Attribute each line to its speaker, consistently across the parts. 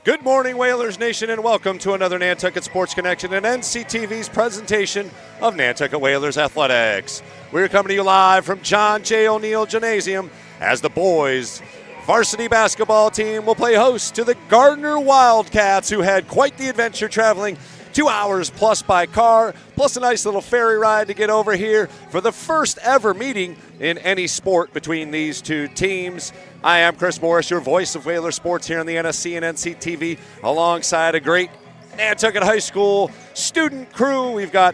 Speaker 1: Good morning, Whalers Nation, and welcome to another Nantucket Sports Connection and NCTV's presentation of Nantucket Whalers Athletics. We're coming to you live from John J. O'Neill Gymnasium as the boys varsity basketball team will play host to the Gardner Wildcats, who had quite the adventure traveling 2 hours plus by car, plus a nice little ferry ride to get over here for the first ever meeting in any sport between these two teams. I am Chris Morris, your voice of Whaler sports here on the NSC and NCTV, alongside a great Nantucket High School student crew. We've got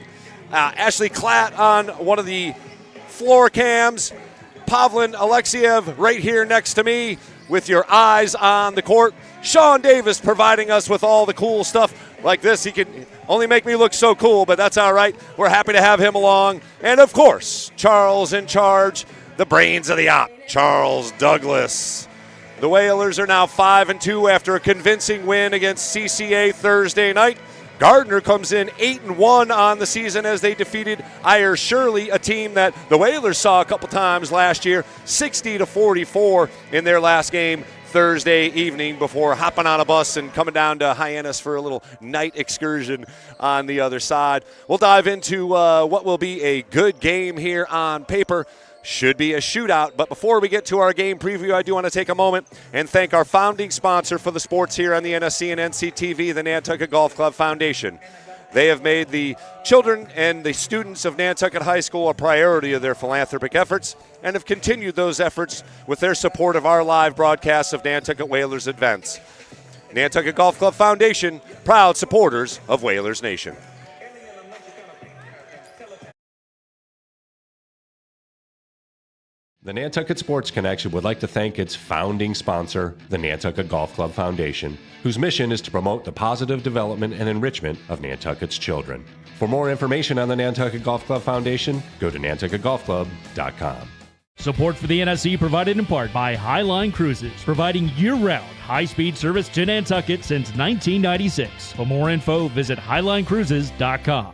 Speaker 1: Ashley Klatt on one of the floor cams, Pavlin Alexiev right here next to me with your eyes on the court. Sean Davis providing us with all the cool stuff like this. He can only make me look so cool, but that's all right. We're happy to have him along. And, of course, Charles in charge, the brains of the op, Charles Douglas. The Whalers are now 5-2 after a convincing win against CCA Thursday night. Gardner comes in 8-1 on the season as they defeated Ayer Shirley, a team that the Whalers saw a couple times last year, 60-44 in their last game Thursday evening before hopping on a bus and coming down to Hyannis for a little night excursion on the other side. We'll dive into what will be a good game here on paper. Should be a shootout, but before we get to our game preview, I do want to take a moment and thank our founding sponsor for the sports here on the NSC and NCTV, the Nantucket Golf Club Foundation. They have made the children and the students of Nantucket High School a priority of their philanthropic efforts and have continued those efforts with their support of our live broadcasts of Nantucket Whalers events. Nantucket Golf Club Foundation, proud supporters of Whalers Nation.
Speaker 2: The Nantucket Sports Connection would like to thank its founding sponsor, the Nantucket Golf Club Foundation, whose mission is to promote the positive development and enrichment of Nantucket's children. For more information on the Nantucket Golf Club Foundation, go to nantucketgolfclub.com.
Speaker 3: Support for the NSC provided in part by Highline Cruises, providing year-round high-speed service to Nantucket since 1996. For more info, visit highlinecruises.com.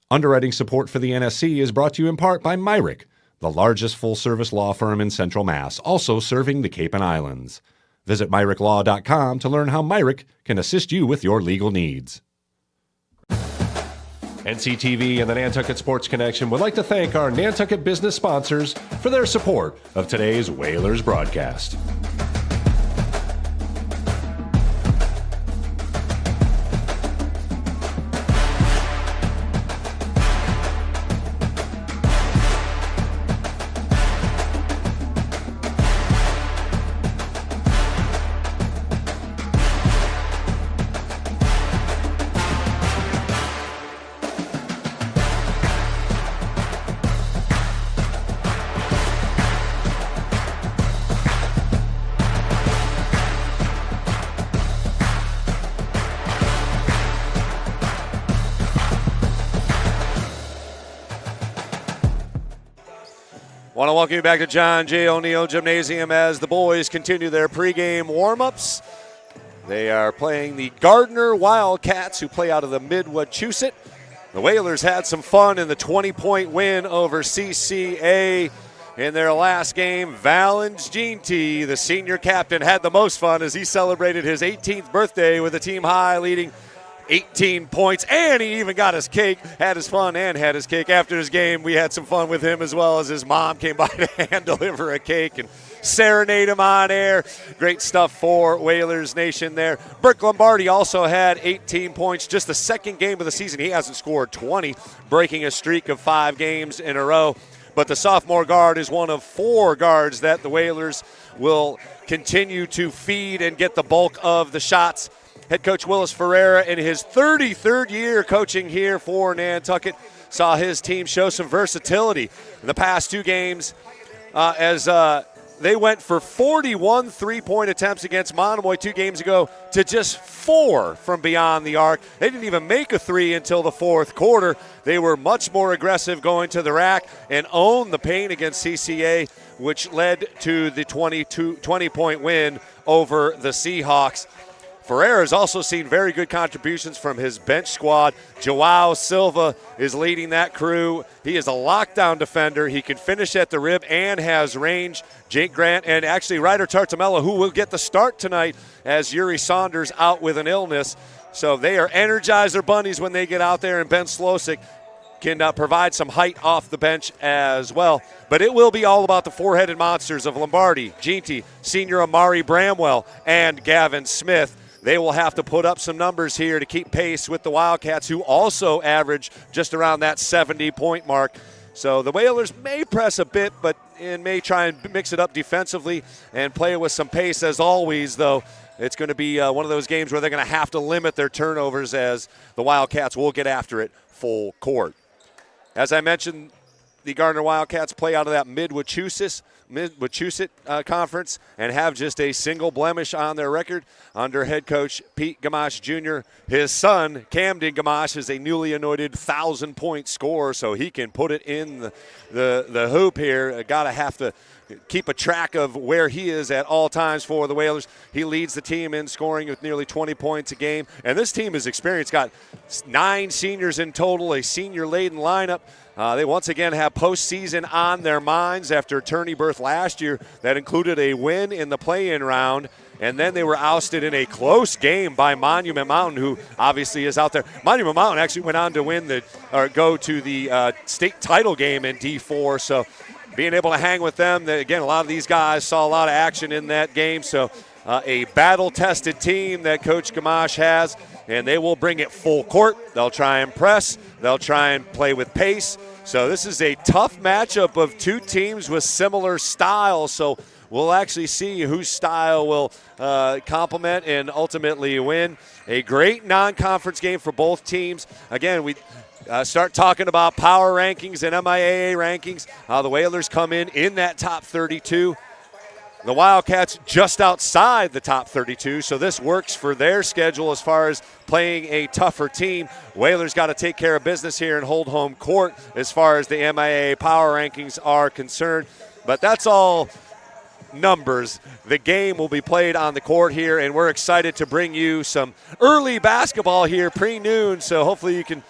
Speaker 4: Underwriting support for the NSC is brought to you in part by Myrick, the largest full-service law firm in Central Mass, also serving the Cape and Islands. Visit MyrickLaw.com to learn how Myrick can assist you with your legal needs.
Speaker 2: NCTV and the Nantucket Sports Connection would like to thank our Nantucket business sponsors for their support of today's Whalers broadcast.
Speaker 1: Want to welcome you back to John J. O'Neill Gymnasium as the boys continue their pregame warm-ups. They are playing the Gardner Wildcats, who play out of the Mid-Wachusett. The Whalers had some fun in the 20-point win over CCA in their last game. Valens Ginty, the senior captain, had the most fun as he celebrated his 18th birthday with a team high, leading 18 points, and he even got his cake, had his fun and had his cake. After his game, we had some fun with him as well as his mom came by to hand deliver a cake and serenade him on air. Great stuff for Whalers Nation there. Burke Lombardi also had 18 points, just the second game of the season. He hasn't scored 20, breaking a streak of 5 games in a row. But the sophomore guard is one of 4 guards that the Whalers will continue to feed and get the bulk of the shots. Head coach Willis Ferreira, in his 33rd year coaching here for Nantucket, saw his team show some versatility in the past 2 games as they went for 41 three-point attempts against Monomoy 2 games ago to just 4 from beyond the arc. They didn't even make a 3 until the 4th quarter. They were much more aggressive going to the rack and owned the paint against CCA, which led to the 20-point win over the Seahawks. Ferreira has also seen very good contributions from his bench squad. Joao Silva is leading that crew. He is a lockdown defender. He can finish at the rim and has range. Jake Grant and actually Ryder Tartamella, who will get the start tonight as Yuri Saunders out with an illness. So they are Energizer bunnies when they get out there, and Ben Slosik can provide some height off the bench as well. But it will be all about the four-headed monsters of Lombardi, Ginty, senior Amari Bramwell, and Gavin Smith. They will have to put up some numbers here to keep pace with the Wildcats, who also average just around that 70-point mark. So the Whalers may press a bit, but may try and mix it up defensively and play with some pace as always, though. It's going to be one of those games where they're going to have to limit their turnovers, as the Wildcats will get after it full court. As I mentioned, the Gardner Wildcats play out of that Mid-Wachusett Conference and have just a single blemish on their record under head coach Pete Gamache Jr. His son, Camden Gamache, is a newly anointed 1,000-point scorer, so he can put it in the hoop here. Got to have to keep a track of where he is at all times for the Whalers. He leads the team in scoring with nearly 20 points a game, and this team is experienced. Got 9 seniors in total, a senior-laden lineup. They once again have postseason on their minds after tourney berth last year that included a win in the play-in round, and then they were ousted in a close game by Monument Mountain, who obviously is out there. Monument Mountain actually went on to go to the state title game in D4, so being able to hang with them, again, a lot of these guys saw a lot of action in that game, so a battle-tested team that Coach Gamache has, and they will bring it full court. They'll try and press. They'll try and play with pace. So this is a tough matchup of two teams with similar styles, so we'll actually see whose style will complement and ultimately win. A great non-conference game for both teams. Again, we start talking about power rankings and MIAA rankings. The Whalers come in that top 32. The Wildcats just outside the top 32, so this works for their schedule as far as playing a tougher team. Whalers got to take care of business here and hold home court as far as the MIAA power rankings are concerned. But that's all numbers. The game will be played on the court here, and we're excited to bring you some early basketball here pre-noon, so hopefully you can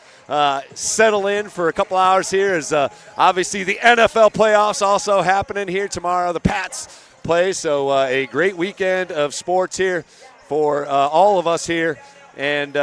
Speaker 1: settle in for a couple hours here, as obviously the NFL playoffs also happening here tomorrow. The Pats play, so a great weekend of sports here for all of us here. And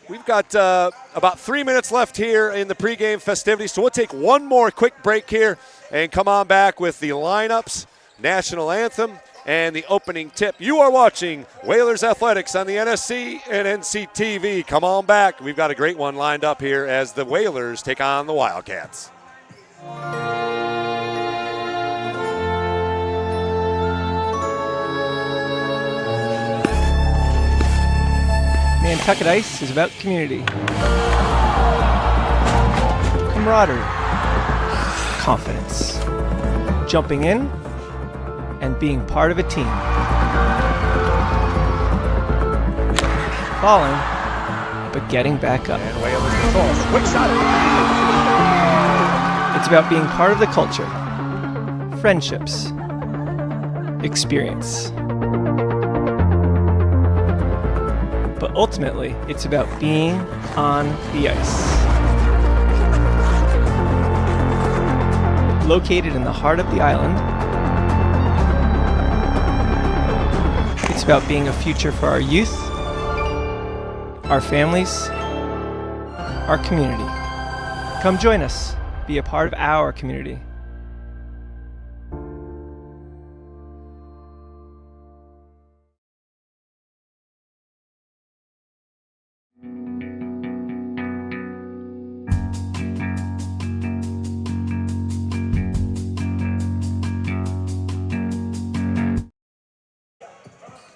Speaker 1: we've got about 3 minutes left here in the pregame festivities, so we'll take one more quick break here and come on back with the lineups, national anthem, and the opening tip. You are watching Whalers Athletics on the NSC and NCTV. Come on back. We've got a great one lined up here as the Whalers take on the Wildcats.
Speaker 5: Nantucket Ice is about community, camaraderie, confidence, jumping in, and being part of a team. Falling, but getting back up.
Speaker 1: And Whalers control. Quick shot.
Speaker 5: It's about being part of the culture, friendships, experience. But ultimately, it's about being on the ice. Located in the heart of the island, it's about being a future for our youth, our families, our community. Come join us. Be a part of our community.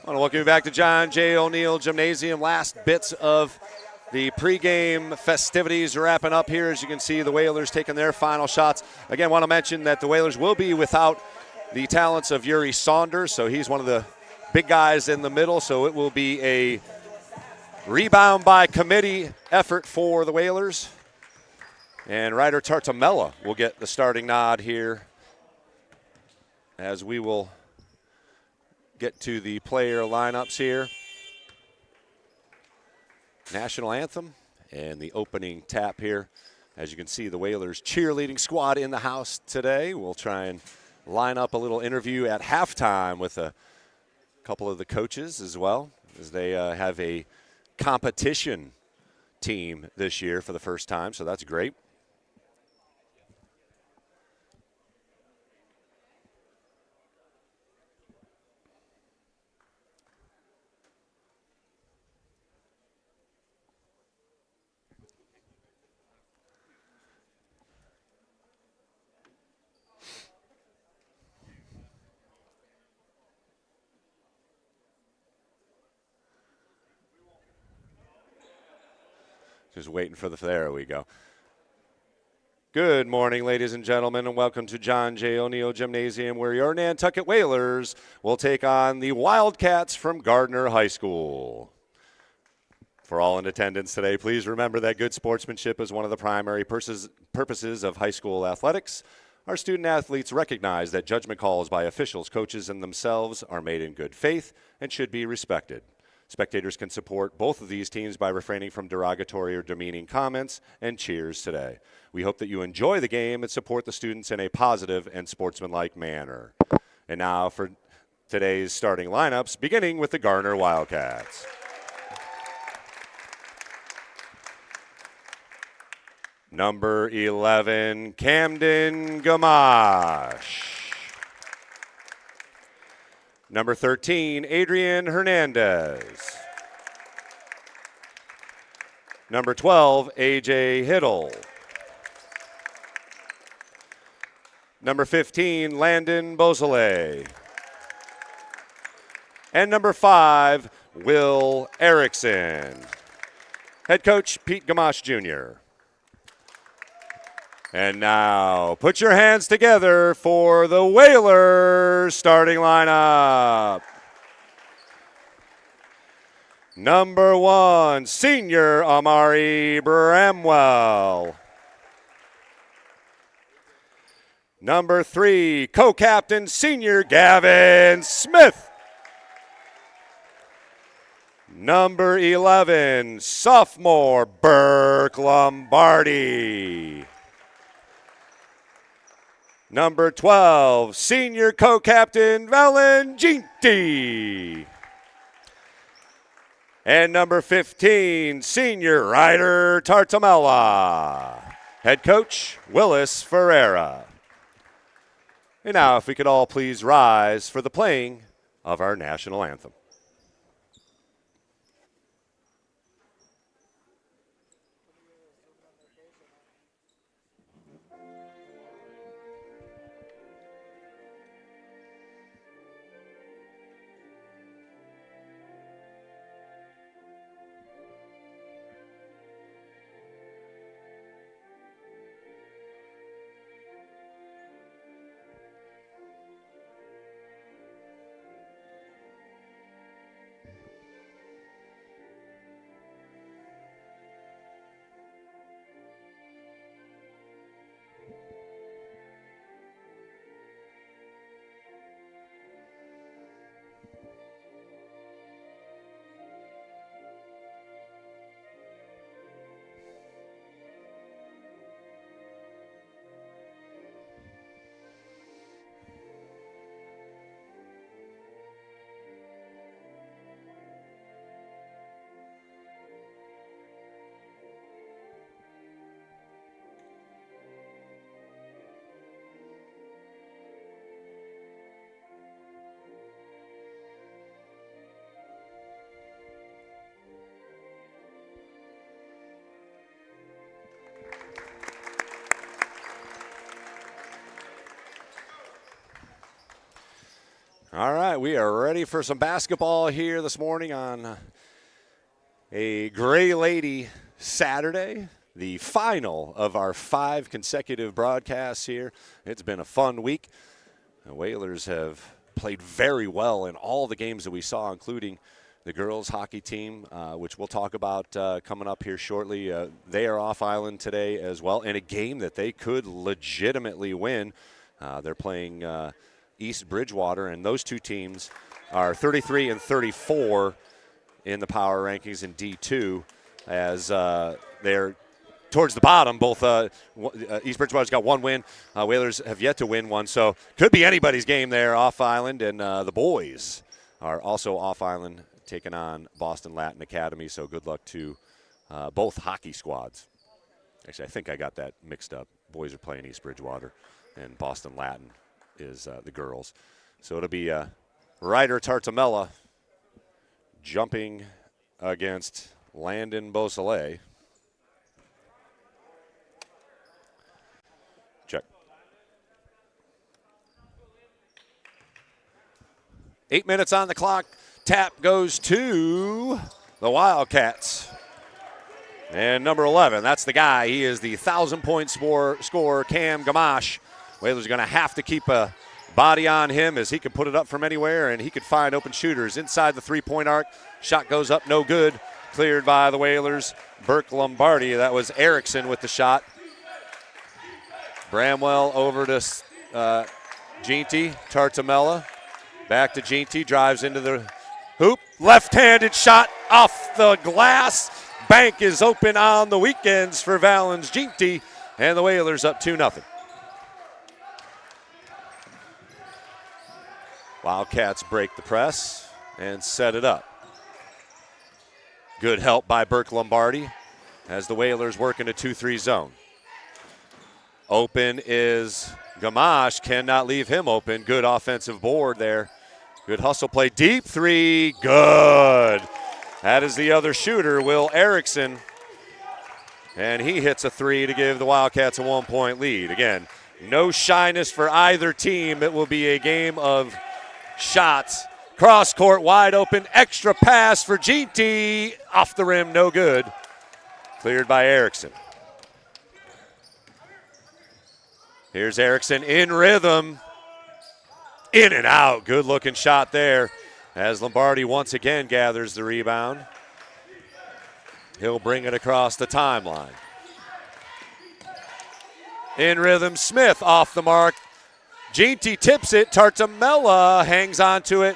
Speaker 1: I want to welcome you back to John J. O'Neill Gymnasium. Last bits of the pregame festivities wrapping up here. As you can see, the Whalers taking their final shots. Again, want to mention that the Whalers will be without the talents of Yuri Saunders, so he's one of the big guys in the middle, so it will be a rebound by committee effort for the Whalers. And Ryder Tartamella will get the starting nod here, as we will get to the player lineups here. national anthem and the opening tap here. As you can see, the Whalers cheerleading squad in the house today. We'll try and line up a little interview at halftime with a couple of the coaches as well, as they have a competition team this year for the first time, so that's great. Just waiting for there we go. Good morning, ladies and gentlemen, and welcome to John J. O'Neill Gymnasium, where your Nantucket Whalers will take on the Wildcats from Gardner High School. For all in attendance today, please remember that good sportsmanship is one of the primary purposes of high school athletics. Our student athletes recognize that judgment calls by officials, coaches, and themselves are made in good faith and should be respected. Spectators can support both of these teams by refraining from derogatory or demeaning comments and cheers today. We hope that you enjoy the game and support the students in a positive and sportsmanlike manner. And now for today's starting lineups, beginning with the Gardner Wildcats. Number 11, Camden Gamache. Number 13, Adrian Hernandez. Number 12, A.J. Hiddle. Number 15, Landon Beausoleil. And number 5, Will Erickson. Head coach, Pete Gamache Jr. And now, put your hands together for the Whalers starting lineup. Number 1, senior Amari Bramwell. Number 3, co-captain senior Gavin Smith. Number 11, sophomore Burke Lombardi. Number 12, senior co-captain Valenginti. And number 15, senior Ryder Tartamella. Head coach, Willis Ferreira. And now, if we could all please rise for the playing of our national anthem. All right, we are ready for some basketball here this morning on a Gray Lady Saturday, the final of our 5 consecutive broadcasts here. It's been a fun week. The Whalers have played very well in all the games that we saw, including the girls hockey team, which we'll talk about coming up here shortly. They are off island today as well in a game that they could legitimately win. They're playing East Bridgewater, and those two teams are 33 and 34 in the power rankings in D2. as they're towards the bottom. Both East Bridgewater's got one win. Whalers have yet to win one, so could be anybody's game there off island. And the boys are also off island, taking on Boston Latin Academy. So good luck to both hockey squads. Actually, I think I got that mixed up. Boys are playing East Bridgewater, and Boston Latin is the girls. So it'll be Ryder Tartamella jumping against Landon Beausoleil. Check. 8 minutes on the clock. Tap goes to the Wildcats. And number 11, that's the guy. He is the 1,000-point scorer, Cam Gamache. Whalers are going to have to keep a body on him as he can put it up from anywhere, and he could find open shooters inside the three-point arc. Shot goes up, no good. Cleared by the Whalers. Burke Lombardi. That was Erickson with the shot. Bramwell over to Ginty. Tartamella. Back to Ginty. Drives into the hoop. Left-handed shot off the glass. Bank is open on the weekends for Valens Ginty, and the Whalers up 2-0. Wildcats break the press and set it up. Good help by Burke Lombardi as the Whalers work in a 2-3 zone. Open is Gamache, cannot leave him open. Good offensive board there. Good hustle play, deep three, good. That is the other shooter, Will Erickson. And he hits a three to give the Wildcats a 1-point lead. Again, no shyness for either team. It will be a game of shots. Cross court, wide open, extra pass for GT. Off the rim, no good. Cleared by Erickson. Here's Erickson in rhythm. In and out, good looking shot there. As Lombardi once again gathers the rebound. He'll bring it across the timeline. In rhythm, Smith off the mark. Ginty tips it. Tartamella hangs on to it.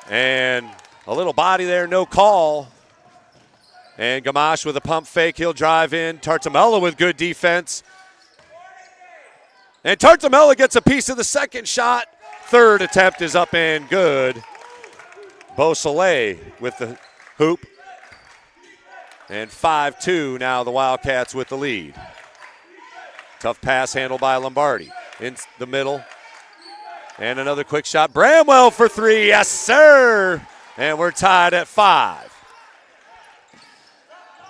Speaker 1: And a little body there, no call. And Gamache with a pump fake. He'll drive in. Tartamella with good defense. And Tartamella gets a piece of the second shot. Third attempt is up and good. Beausoleil with the hoop. And 5-2 now the Wildcats with the lead. Tough pass handled by Lombardi. In the middle. And another quick shot. Bramwell for three. Yes, sir. And we're tied at 5.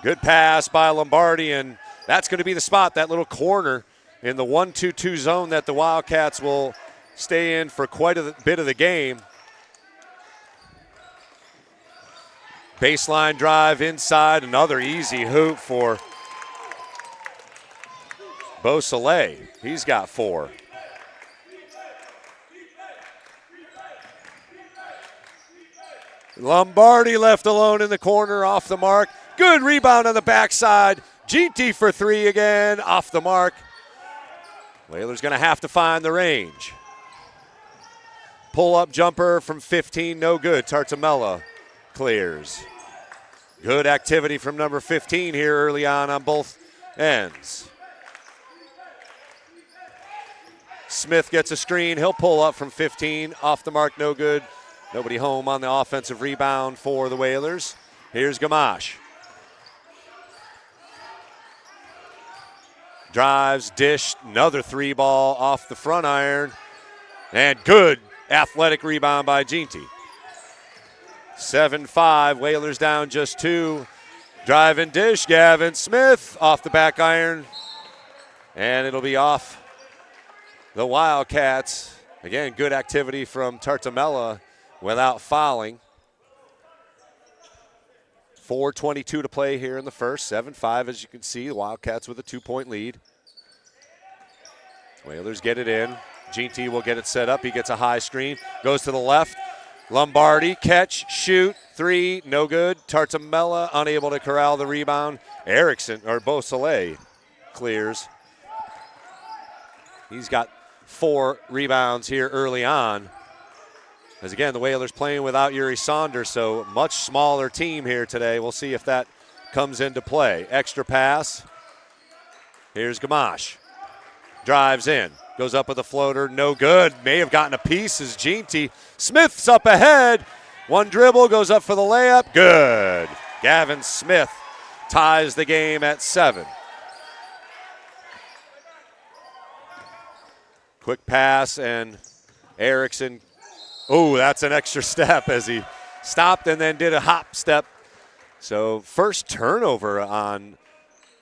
Speaker 1: Good pass by Lombardi, and that's going to be the spot, that little corner in the 1-2-2 zone that the Wildcats will stay in for quite a bit of the game. Baseline drive inside, another easy hoop for Beausoleil. He's got 4. Lombardi left alone in the corner, off the mark. Good rebound on the backside. GT for 3 again, off the mark. Whalers going to have to find the range. Pull-up jumper from 15, no good. Tartamella clears. Good activity from number 15 here early on both ends. Smith gets a screen. He'll pull up from 15. Off the mark, no good. Nobody home on the offensive rebound for the Whalers. Here's Gamache. Drives, dish, another 3-ball off the front iron. And good athletic rebound by Ginty. 7-5, Whalers down just 2. Drive and dish, Gavin Smith off the back iron. And it'll be off the Wildcats. Again, good activity from Tartamella without fouling. 4:22 to play here in the first. 7-5, as you can see, the Wildcats with a 2-point lead. Whalers get it in. GT will get it set up. He gets a high screen. Goes to the left. Lombardi, catch, shoot, 3, no good. Tartamella unable to corral the rebound. Erickson, or Beausoleil, clears. He's got 4 rebounds here early on. As again, the Whalers playing without Yuri Saunders, so much smaller team here today. We'll see if that comes into play. Extra pass. Here's Gamache. Drives in. Goes up with a floater. No good. May have gotten a piece as Jeanty. Smith's up ahead. One dribble. Goes up for the layup. Good. Gavin Smith ties the game at 7. Quick pass, and Erickson. Oh, that's an extra step as he stopped and then did a hop step. So first turnover on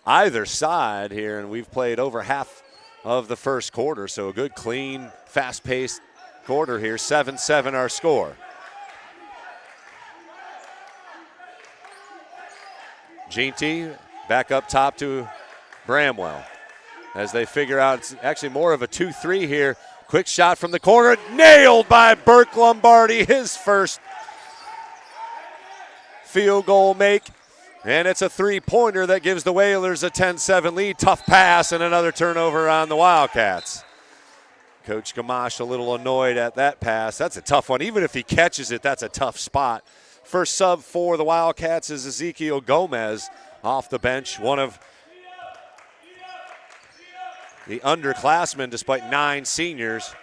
Speaker 1: either side here, and we've played over half of the first quarter. So a good, clean, fast-paced quarter here. 7-7 our score. Jeanty back up top to Bramwell as they figure out it's actually more of a 2-3 here. Quick shot from the corner, nailed by Burke Lombardi, his first field goal make. And it's a three-pointer that gives the Whalers a 10-7 lead. Tough pass and another turnover on the Wildcats. Coach Gamache a little annoyed at that pass. That's a tough one. Even if he catches it, that's a tough spot. First sub for the Wildcats is Ezekiel Gomez off the bench, one of the underclassmen despite 9 seniors.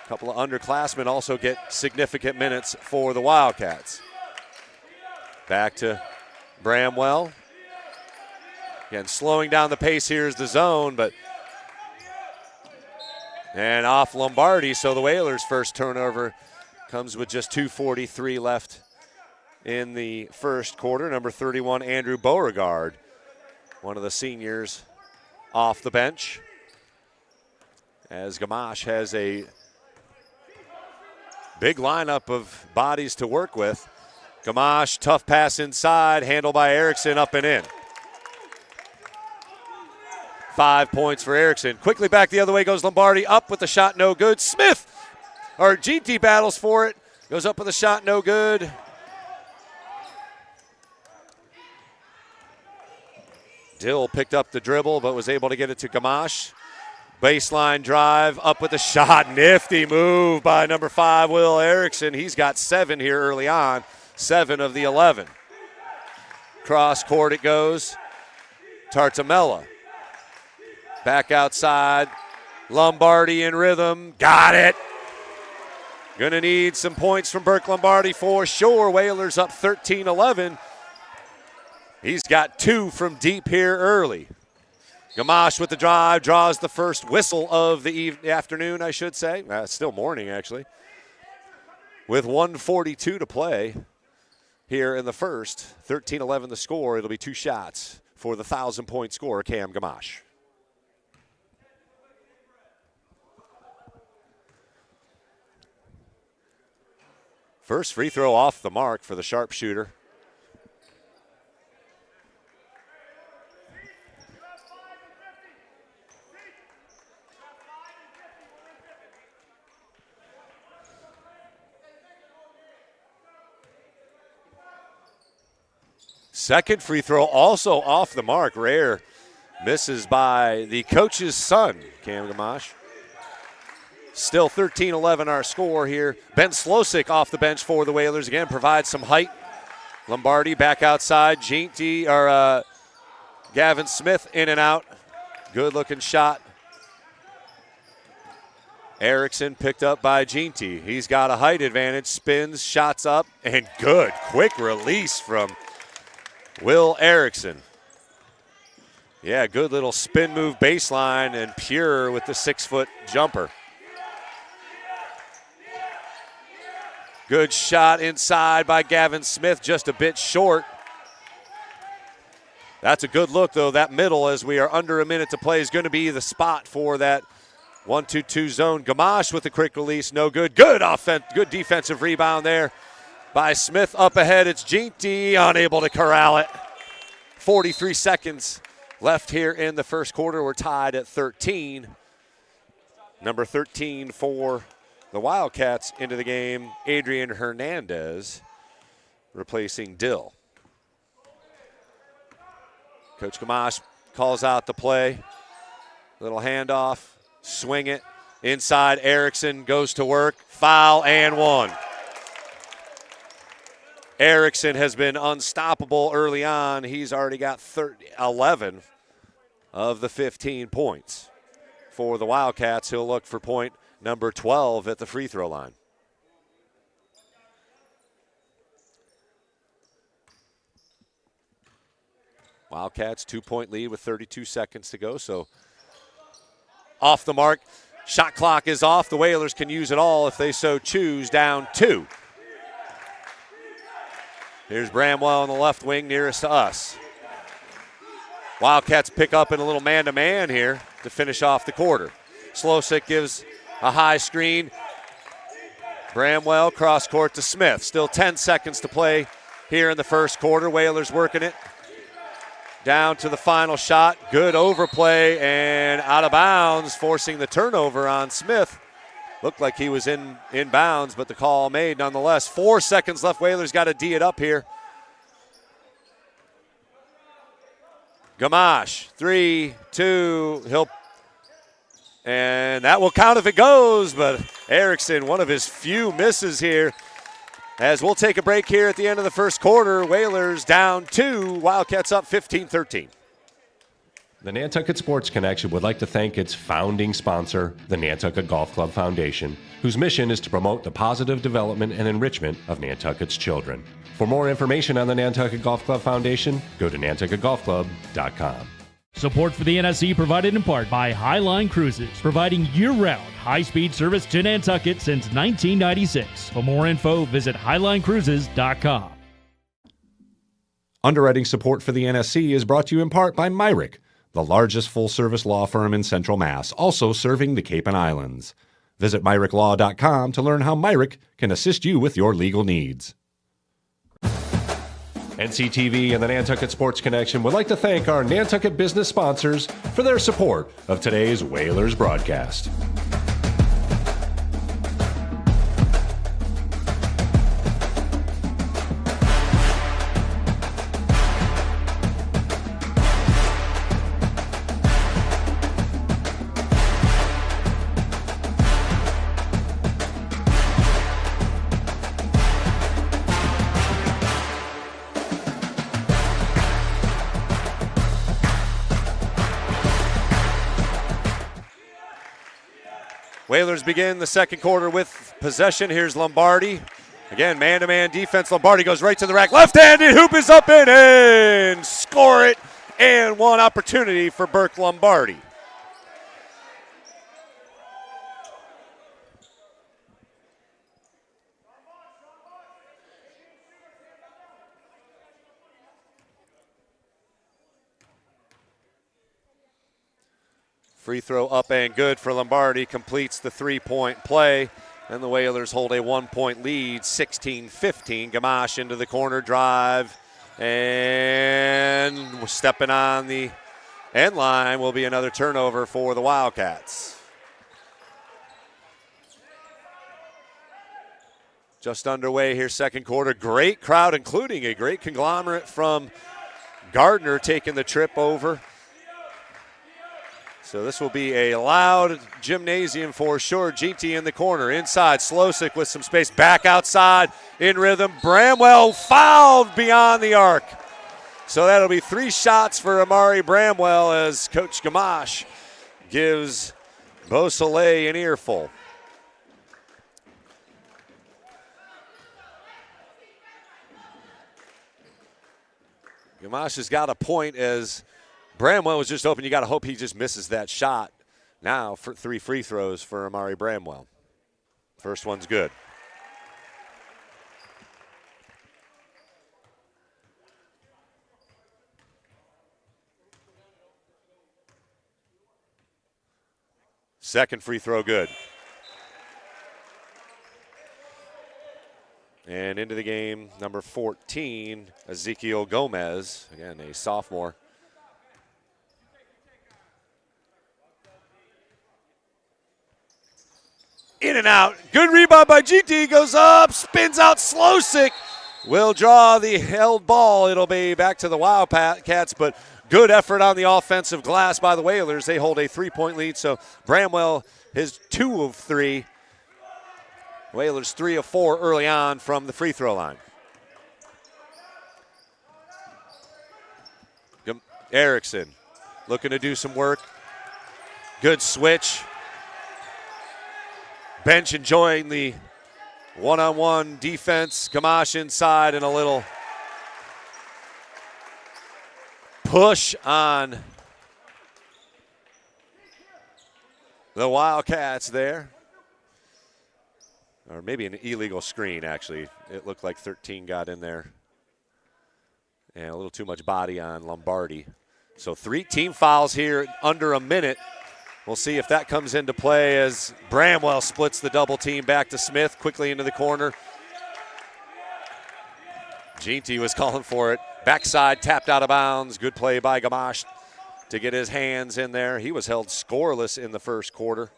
Speaker 1: A couple of underclassmen also get significant minutes for the Wildcats. Back to Bramwell. Again, slowing down the pace here is the zone, and off Lombardi, so the Whalers' first turnover comes with just 2:43 left in the first quarter. Number 31, Andrew Beauregard, one of the seniors off the bench, as Gamache has a big lineup of bodies to work with. Gamache, tough pass inside, handled by Erickson, up and in. 5 points for Erickson. Quickly back the other way goes Lombardi, up with the shot, no good. Jeanty battles for it, goes up with a shot, no good. Dill picked up the dribble, but was able to get it to Gamache. Baseline drive, up with a shot, nifty move by number 5, Will Erickson. He's got 7 here early on, 7 of the 11. Cross court it goes, Tartamella. Back outside, Lombardi in rhythm, got it. Gonna need some points from Burke Lombardi for sure. Whalers up 13-11. He's got 2 from deep here early. Gamache with the drive, draws the first whistle of the afternoon, I should say. Still morning, actually. With 1:42 to play here in the first. 13-11 the score. It'll be 2 shots for the 1,000-point scorer, Cam Gamache. First free throw off the mark for the sharpshooter. Second free throw also off the mark. Rare misses by the coach's son, Cam Gamache. Still 13-11 our score here. Ben Slosik off the bench for the Whalers again, provides some height. Lombardi back outside. Gavin Smith in and out. Good looking shot. Erickson picked up by Jeanty. He's got a height advantage, spins, shots up, and good. Quick release from Will Erickson. Yeah, good little spin move baseline, and pure with the 6-foot jumper. Good shot inside by Gavin Smith, just a bit short. That's a good look, though. That middle, as we are under a minute to play, is going to be the spot for that 1-2-2 zone. Gamache with the quick release, no good. Good defensive rebound there by Smith. Up ahead, it's Jeanty, unable to corral it. 43 seconds left here in the first quarter. We're tied at 13. Number 13 for the Wildcats into the game, Adrian Hernandez, replacing Dill. Coach Gamache calls out the play. Little handoff, swing it. Inside, Erickson goes to work. Foul and 1. Erickson has been unstoppable early on. He's already got 11 of the 15 points. For the Wildcats, he'll look for point number 12 at the free throw line. Wildcats 2-point lead with 32 seconds to go, so off the mark. Shot clock is off. The Whalers can use it all if they so choose, down 2. Here's Bramwell on the left wing nearest to us. Wildcats pick up in a little man-to-man here to finish off the quarter. Slosick gives a high screen. Bramwell cross court to Smith. Still 10 seconds to play here in the first quarter. Whalers working it. Down to the final shot. Good overplay and out of bounds, forcing the turnover on Smith. Looked like he was in bounds, but the call made nonetheless. 4 seconds left. Whalers got to D it up here. Gamache, 3, 2, and that will count if it goes, but Erickson, one of his few misses here. As we'll take a break here at the end of the first quarter, Whalers down 2, Wildcats up 15-13.
Speaker 2: The Nantucket Sports Connection would like to thank its founding sponsor, the Nantucket Golf Club Foundation, whose mission is to promote the positive development and enrichment of Nantucket's children. For more information on the Nantucket Golf Club Foundation, go to nantucketgolfclub.com.
Speaker 3: Support for the NSE provided in part by Highline Cruises, providing year-round high-speed service to Nantucket since 1996. For more info, visit highlinecruises.com.
Speaker 4: Underwriting support for the NSC is brought to you in part by MIAA, the largest full-service law firm in Central Mass, also serving the Cape and Islands. Visit MIAALaw.com to learn how MIAA can assist you with your legal needs.
Speaker 2: NCTV and the Nantucket Sports Connection would like to thank our Nantucket business sponsors for their support of today's Whalers broadcast.
Speaker 1: Whalers begin the second quarter with possession. Here's Lombardi. Again, man-to-man defense. Lombardi goes right to the rack. Left-handed hoop is up and in. Score it. And one opportunity for Burke Lombardi. Free throw up and good for Lombardi. Completes the three-point play. And the Whalers hold a 1-point lead, 16-15. Gamache into the corner, drive. And stepping on the end line will be another turnover for the Wildcats. Just underway here, second quarter. Great crowd, including a great conglomerate from Gardner taking the trip over. So this will be a loud gymnasium for sure. GT in the corner, inside, Slosick with some space, back outside, in rhythm. Bramwell fouled beyond the arc. So that'll be 3 shots for Amari Bramwell as Coach Gamache gives Beausoleil an earful. Gamache has got a point as Bramwell was just open. You got to hope he just misses that shot. Now for 3 free throws for Amari Bramwell. First one's good. Second free throw good. And into the game, number 14, Ezekiel Gomez, again a sophomore. In and out. Good rebound by GT. Goes up, spins out. Slosick will draw the held ball. It'll be back to the Wildcats, but good effort on the offensive glass by the Whalers. They hold a 3-point lead, so Bramwell his 2 of 3. Whalers 3 of 4 early on from the free throw line. Erickson looking to do some work. Good switch. Bench enjoying the one-on-one defense. Gamache inside and a little push on the Wildcats there. Or maybe an illegal screen, actually. It looked like 13 got in there. And a little too much body on Lombardi. So 3 team fouls here under a minute. We'll see if that comes into play as Bramwell splits the double team back to Smith, quickly into the corner. Ginty was calling for it. Backside, tapped out of bounds. Good play by Gamache to get his hands in there. He was held scoreless in the first quarter.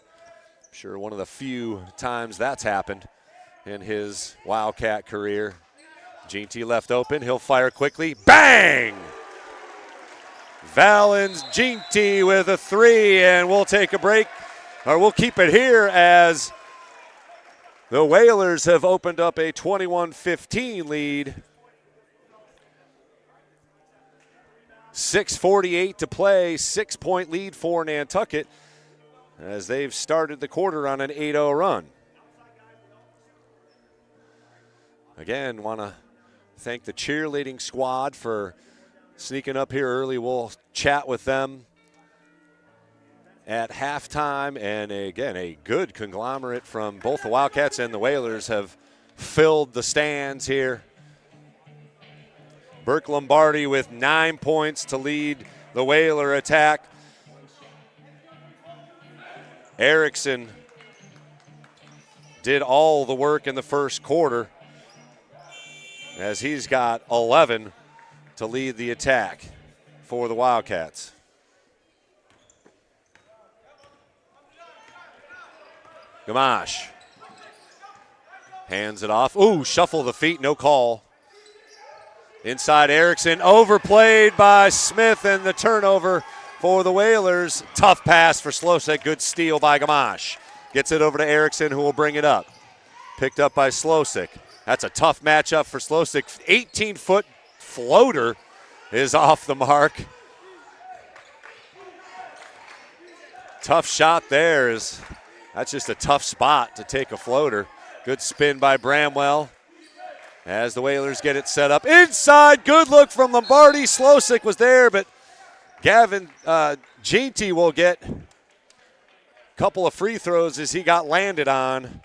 Speaker 1: Sure, one of the few times that's happened in his Wildcat career. Ginty left open. He'll fire quickly. Bang! Valens Ginty with a 3, and we'll take a break, or we'll keep it here as the Whalers have opened up a 21-15 lead. 6:48 to play, 6-point lead for Nantucket as they've started the quarter on an 8-0 run. Again, want to thank the cheerleading squad for sneaking up here early. We'll chat with them at halftime. And again, a good conglomerate from both the Wildcats and the Whalers have filled the stands here. Burke Lombardi with 9 points to lead the Whaler attack. Erickson did all the work in the first quarter as he's got 11 to lead the attack for the Wildcats. Gamache hands it off. Ooh, shuffle the feet, no call. Inside Erickson, overplayed by Smith, and the turnover for the Whalers. Tough pass for Slosek, good steal by Gamache. Gets it over to Erickson, who will bring it up. Picked up by Slosek. That's a tough matchup for Slosek. 18-foot floater is off the mark. Tough shot there. That's just a tough spot to take a floater. Good spin by Bramwell as the Whalers get it set up. Inside, good look from Lombardi. Slosek was there, but Gavin Ginty will get a couple of free throws as he got landed on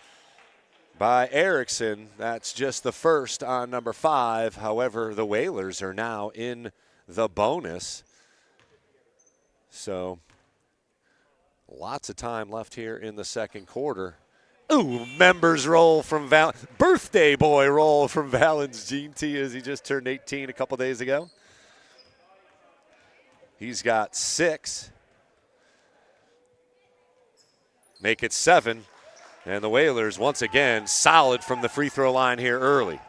Speaker 1: by Erickson. That's just the first on number 5. However, the Whalers are now in the bonus. So lots of time left here in the second quarter. Ooh, members roll from birthday boy roll from Valens Ginty as he just turned 18 a couple days ago. He's got 6. Make it 7. And the Whalers, once again, solid from the free throw line here early.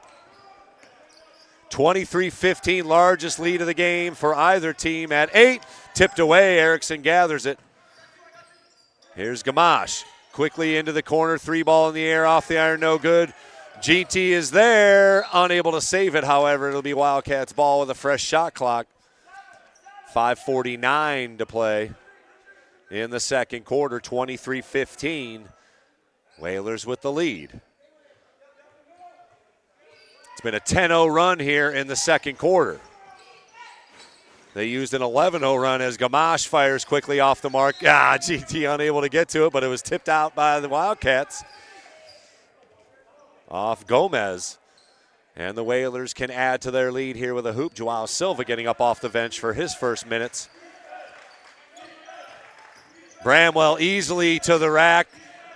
Speaker 1: 23-15, largest lead of the game for either team at 8. Tipped away, Erickson gathers it. Here's Gamache. Quickly into the corner, 3 ball in the air, off the iron, no good. GT is there, unable to save it, however. It'll be Wildcats ball with a fresh shot clock. 5:49 to play in the second quarter, 23-15. Whalers with the lead. It's been a 10-0 run here in the second quarter. They used an 11-0 run as Gamache fires quickly off the mark. GT unable to get to it, but it was tipped out by the Wildcats. Off Gomez. And the Whalers can add to their lead here with a hoop. Joao Silva getting up off the bench for his first minutes. Bramwell easily to the rack.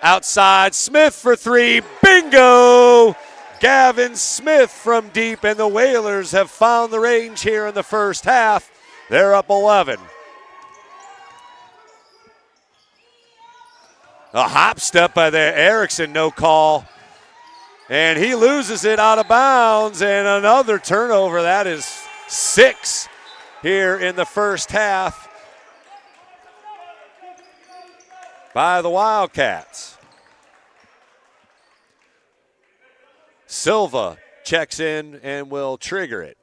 Speaker 1: Outside, Smith for 3. Bingo! Gavin Smith from deep, and the Whalers have found the range here in the first half. They're up 11. A hop step by there. Erickson, no call. And he loses it out of bounds, and another turnover. That is 6 here in the first half by the Wildcats. Silva checks in and will trigger it.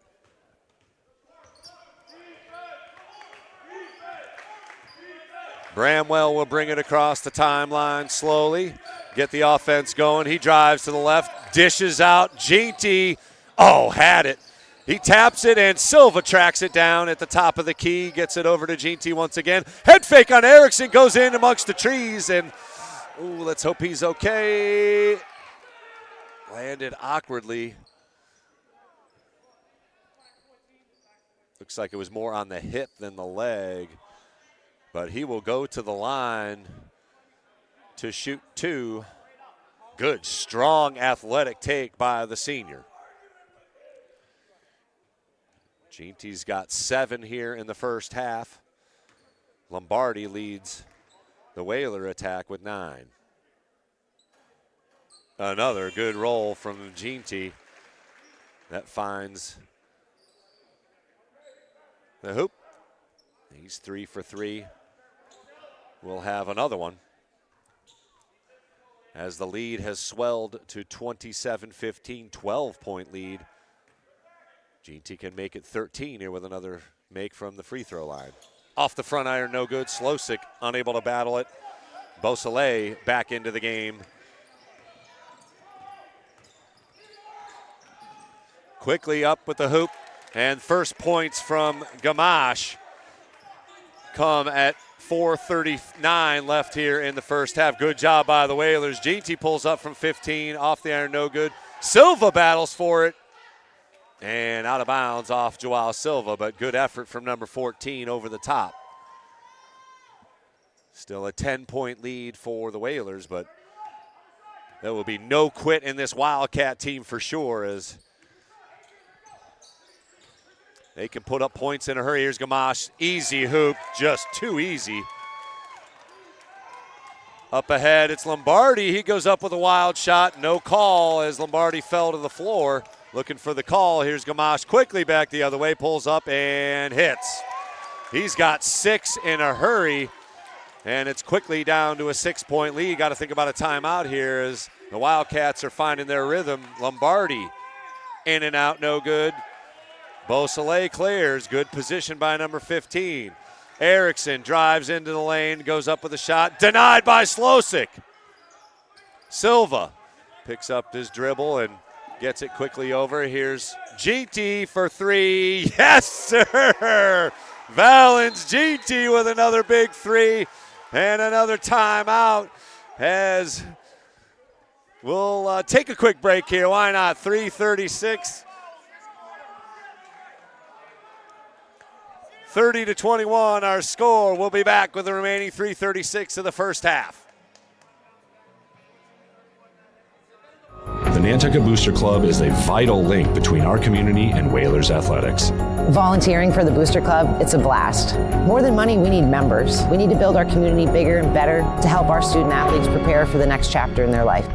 Speaker 1: Bramwell will bring it across the timeline slowly, get the offense going. He drives to the left, dishes out. Ginty, had it. He taps it, and Silva tracks it down at the top of the key, gets it over to Ginty once again. Head fake on Erickson, goes in amongst the trees, and let's hope he's okay. Landed awkwardly. Looks like it was more on the hip than the leg. But he will go to the line to shoot 2. Good, strong, athletic take by the senior. Ginty's got 7 here in the first half. Lombardi leads the Whaler attack with 9. Another good roll from Ginty. That finds the hoop. He's 3 for 3. We'll have another one as the lead has swelled to 27-15, 12-point lead. Ginty can make it 13 here with another make from the free throw line. Off the front iron, no good. Slosick unable to battle it. Beausoleil back into the game. Quickly up with the hoop, and first points from Gamache come at 4:39 left here in the first half. Good job by the Whalers. Ginty pulls up from 15, off the iron, no good. Silva battles for it, and out of bounds off Joao Silva, but good effort from number 14 over the top. Still a 10-point lead for the Whalers, but there will be no quit in this Wildcat team for sure, as they can put up points in a hurry. Here's Gamache, easy hoop, just too easy. Up ahead, it's Lombardi. He goes up with a wild shot, no call as Lombardi fell to the floor. Looking for the call. Here's Gamache quickly back the other way, pulls up and hits. He's got 6 in a hurry, and it's quickly down to a 6-point lead. Got to think about a timeout here as the Wildcats are finding their rhythm. Lombardi in and out, no good. Beausoleil clears, good position by number 15. Erickson drives into the lane, goes up with a shot, denied by Slosick. Silva picks up his dribble and gets it quickly over. Here's Ginty for 3. Yes, sir! Valens Ginty with another big 3 and another timeout as we'll take a quick break here. Why not? 3:36. 30-21 our score. We'll be back with the remaining 3:36 of the first half.
Speaker 4: The Nantucket Booster Club is a vital link between our community and Whalers athletics.
Speaker 6: Volunteering for the Booster Club, it's a blast. More than money, we need members. We need to build our community bigger and better to help our student athletes prepare for the next chapter in their life.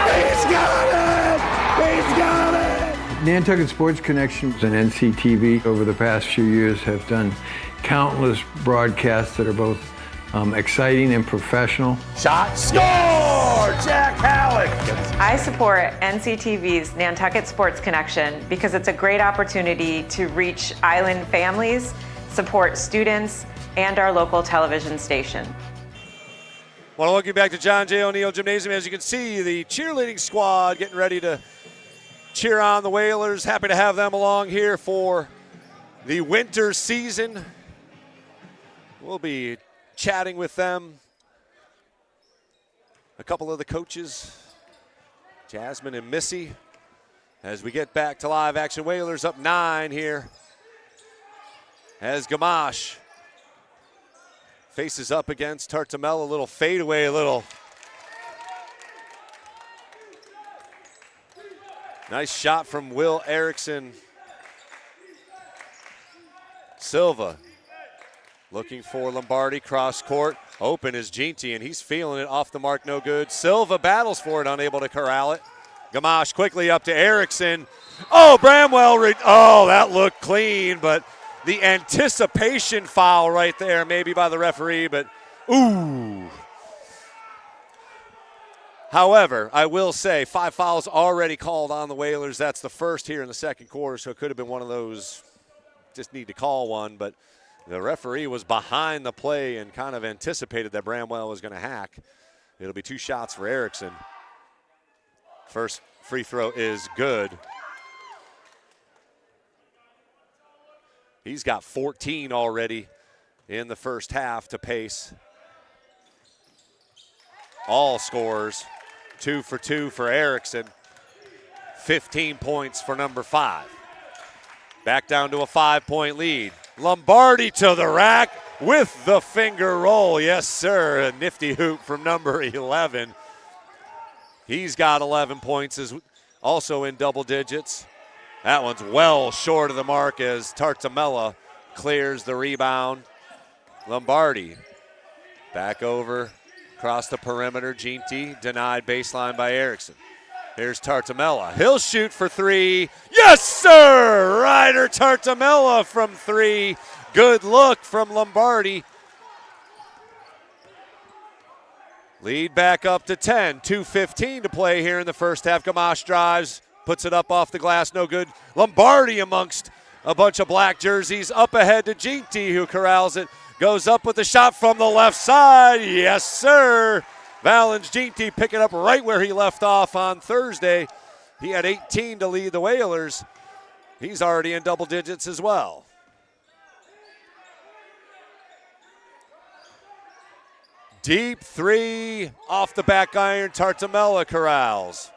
Speaker 7: He's got it! He's got it! Nantucket Sports Connection and NCTV over the past few years have done countless broadcasts that are both exciting and professional.
Speaker 1: Shot, score! Jack Halleck!
Speaker 8: I support NCTV's Nantucket Sports Connection because it's a great opportunity to reach island families, support students, and our local television station.
Speaker 1: Want to welcome you back to John J. O'Neill Gymnasium. As you can see, the cheerleading squad getting ready to cheer on the Whalers. Happy to have them along here for the winter season. We'll be chatting with them. A couple of the coaches, Jasmine and Missy, as we get back to live action. Whalers up 9 here as Gamache faces up against Tartamel. A little fadeaway, a little nice shot from Will Erickson. Silva looking for Lombardi, cross court. Open is Ginty, and he's feeling it. Off the mark, no good. Silva battles for it, unable to corral it. Gamache quickly up to Erickson. Oh, Bramwell, that looked clean, but the anticipation foul right there, maybe by the referee, but ooh. However, I will say 5 fouls already called on the Whalers. That's the first here in the second quarter, so it could have been one of those, just need to call one. But The referee was behind the play and kind of anticipated that Bramwell was going to hack. It'll be 2 shots for Erickson. First free throw is good. He's got 14 already in the first half to pace. All scores, 2 for 2 for Erickson. 15 points for number 5. Back down to a 5-point lead. Lombardi to the rack with the finger roll. Yes, sir. A nifty hoop from number 11. He's got 11 points, is also in double digits. That one's well short of the mark as Tartamella clears the rebound. Lombardi back over across the perimeter. Ginty denied baseline by Erickson. Here's Tartamella. He'll shoot for 3. Yes, sir! Ryder Tartamella from 3. Good look from Lombardi. Lead back up to 10. 2:15 to play here in the first half. Gamache drives, puts it up off the glass, no good. Lombardi amongst a bunch of black jerseys. Up ahead to Ginty, who corrals it. Goes up with the shot from the left side. Yes, sir! Valens Ginty picking up right where he left off on Thursday. He had 18 to lead the Whalers. He's already in double digits as well. Deep 3 off the back iron. Tartamella corrals.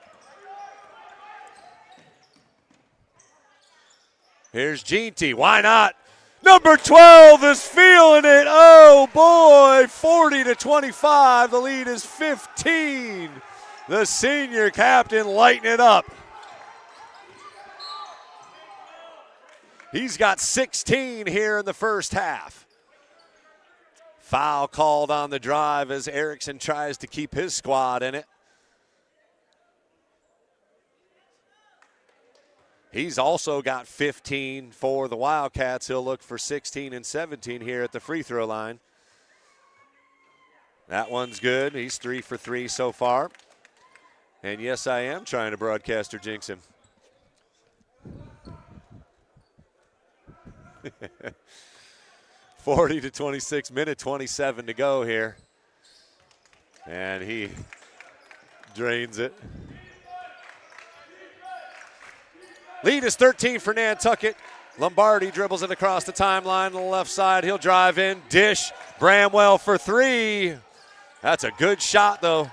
Speaker 1: Here's Ginty. Why not? Number 12 is feeling it. Oh, boy. 40-25. The lead is 15. The senior captain lighting it up. He's got 16 here in the first half. Foul called on the drive as Erickson tries to keep his squad in it. He's also got 15 for the Wildcats. He'll look for 16 and 17 here at the free throw line. That one's good. He's 3 for 3 so far. And yes, I am trying to broadcaster jinx him. 40-26, minute 27 to go here. And he drains it. Lead is 13 for Nantucket. Lombardi dribbles it across the timeline on the left side. He'll drive in, dish. Bramwell for 3. That's a good shot, though.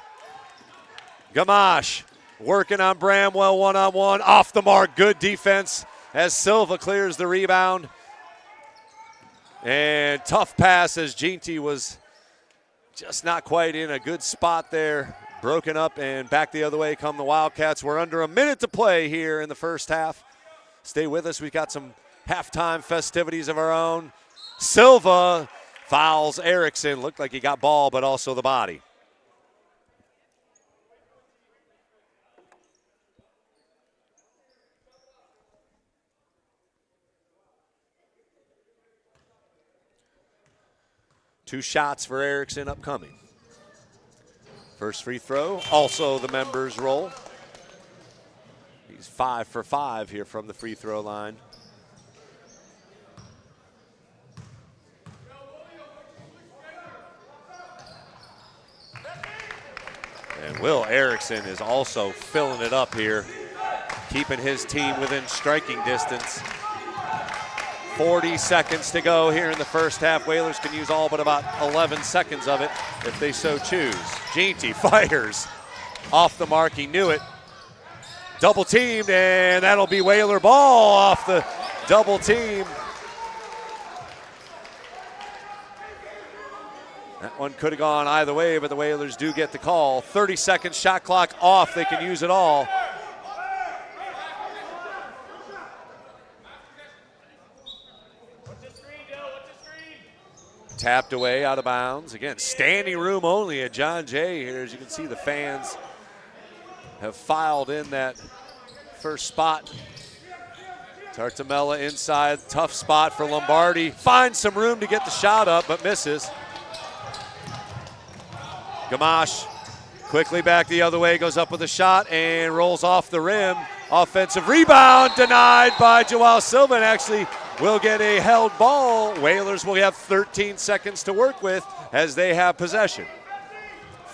Speaker 1: Gamache working on Bramwell one-on-one. Off the mark, good defense as Silva clears the rebound. And tough pass as Ginty was just not quite in a good spot there. Broken up and back the other way come the Wildcats. We're under a minute to play here in the first half. Stay with us. We've got some halftime festivities of our own. Silva fouls Erickson. Looked like he got ball, but also the body. Two shots for Erickson upcoming. First free throw, also the members roll. He's 5 for 5 here from the free throw line. And Will Erickson is also filling it up here, keeping his team within striking distance. 40 seconds to go here in the first half. Whalers can use all but about 11 seconds of it if they so choose. Ginty fires off the mark. He knew it. Double teamed, and that'll be Whaler ball off the double team. That one could have gone either way, but the Whalers do get the call. 30-second shot clock off. They can use it all. Tapped away, out of bounds. Again, standing room only at John Jay here. As you can see, the fans have filed in that first spot. Tartamella inside, tough spot for Lombardi. Finds some room to get the shot up, but misses. Gamache quickly back the other way, goes up with a shot and rolls off the rim. Offensive rebound denied by Joao Silva, and actually will get a held ball. Whalers will have 13 seconds to work with as they have possession.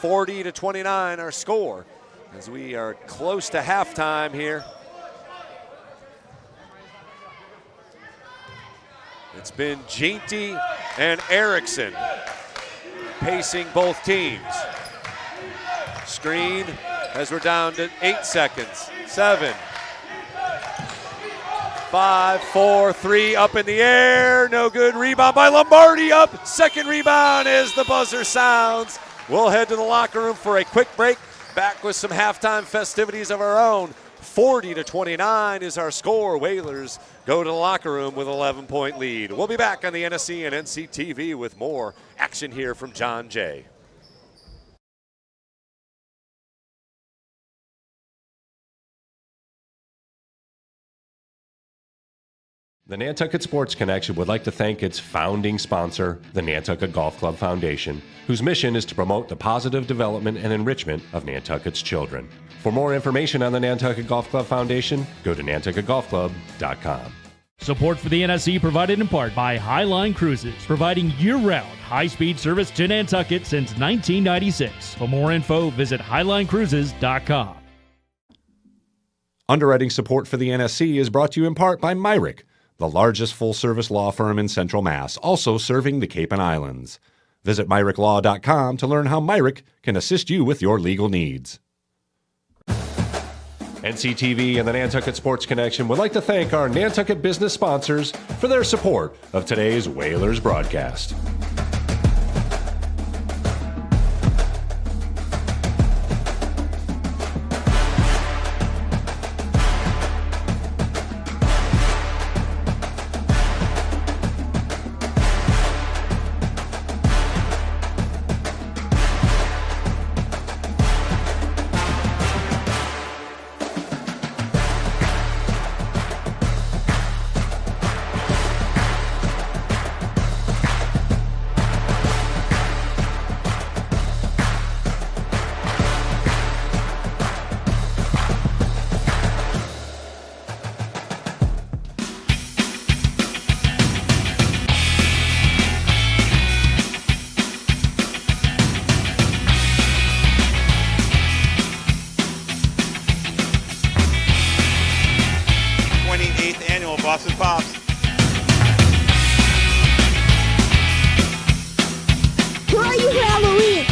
Speaker 1: 40-29 our score as we are close to halftime here. It's been Ginty and Erickson pacing both teams. Screen as we're down to 8 seconds. 7, 5, 4, 3, up in the air. No good. Rebound by Lombardi up. Second rebound as the buzzer sounds. We'll head to the locker room for a quick break. Back with some halftime festivities of our own. 40-29 is our score. Whalers go to the locker room with an 11-point lead. We'll be back on the NSC and NCTV with more action here from John Jay.
Speaker 2: The Nantucket Sports Connection would like to thank its founding sponsor, the Nantucket Golf Club Foundation, whose mission is to promote the positive development and enrichment of Nantucket's children. For more information on the Nantucket Golf Club Foundation, go to nantucketgolfclub.com.
Speaker 3: Support for the NSC provided in part by Highline Cruises, providing year-round high-speed service to Nantucket since 1996. For more info, visit highlinecruises.com.
Speaker 4: Underwriting support for the NSC is brought to you in part by MIAA, the largest full-service law firm in Central Mass, also serving the Cape and Islands. Visit MIAALaw.com to learn how MIAA can assist you with your legal needs.
Speaker 2: NCTV and the Nantucket Sports Connection would like to thank our Nantucket business sponsors for their support of today's Whalers broadcast.
Speaker 9: Boston Pops.
Speaker 10: Who are you for Halloween?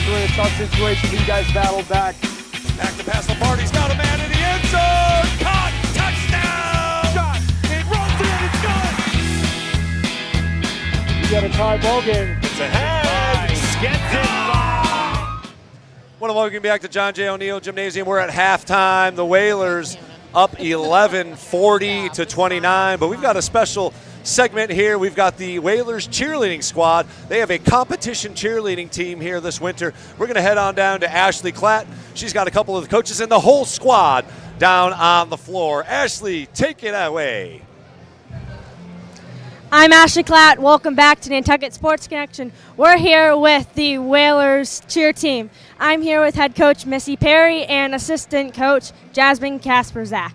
Speaker 11: We're in a tough situation. You guys battled back.
Speaker 1: Back to pass. Lombardi's got a man in the end zone. Caught. Touchdown.
Speaker 11: Shot. It runs in. It's good. You got a tie ball game.
Speaker 1: It's ahead. Gets it. Want to welcome you back to John J. O'Neill Gymnasium. We're at halftime. The Whalers up 11, 40-29. But we've got a special segment here. We've got the Whalers cheerleading squad. They have a competition cheerleading team here this winter. We're going to head on down to Ashley Klatt. She's got a couple of the coaches and the whole squad down on the floor. Ashley, take it away.
Speaker 12: I'm Ashley Klatt. Welcome back to Nantucket Sports Connection. We're here with the Whalers cheer team. I'm here with head coach Missy Perry and assistant coach Jasmine Kasperzak.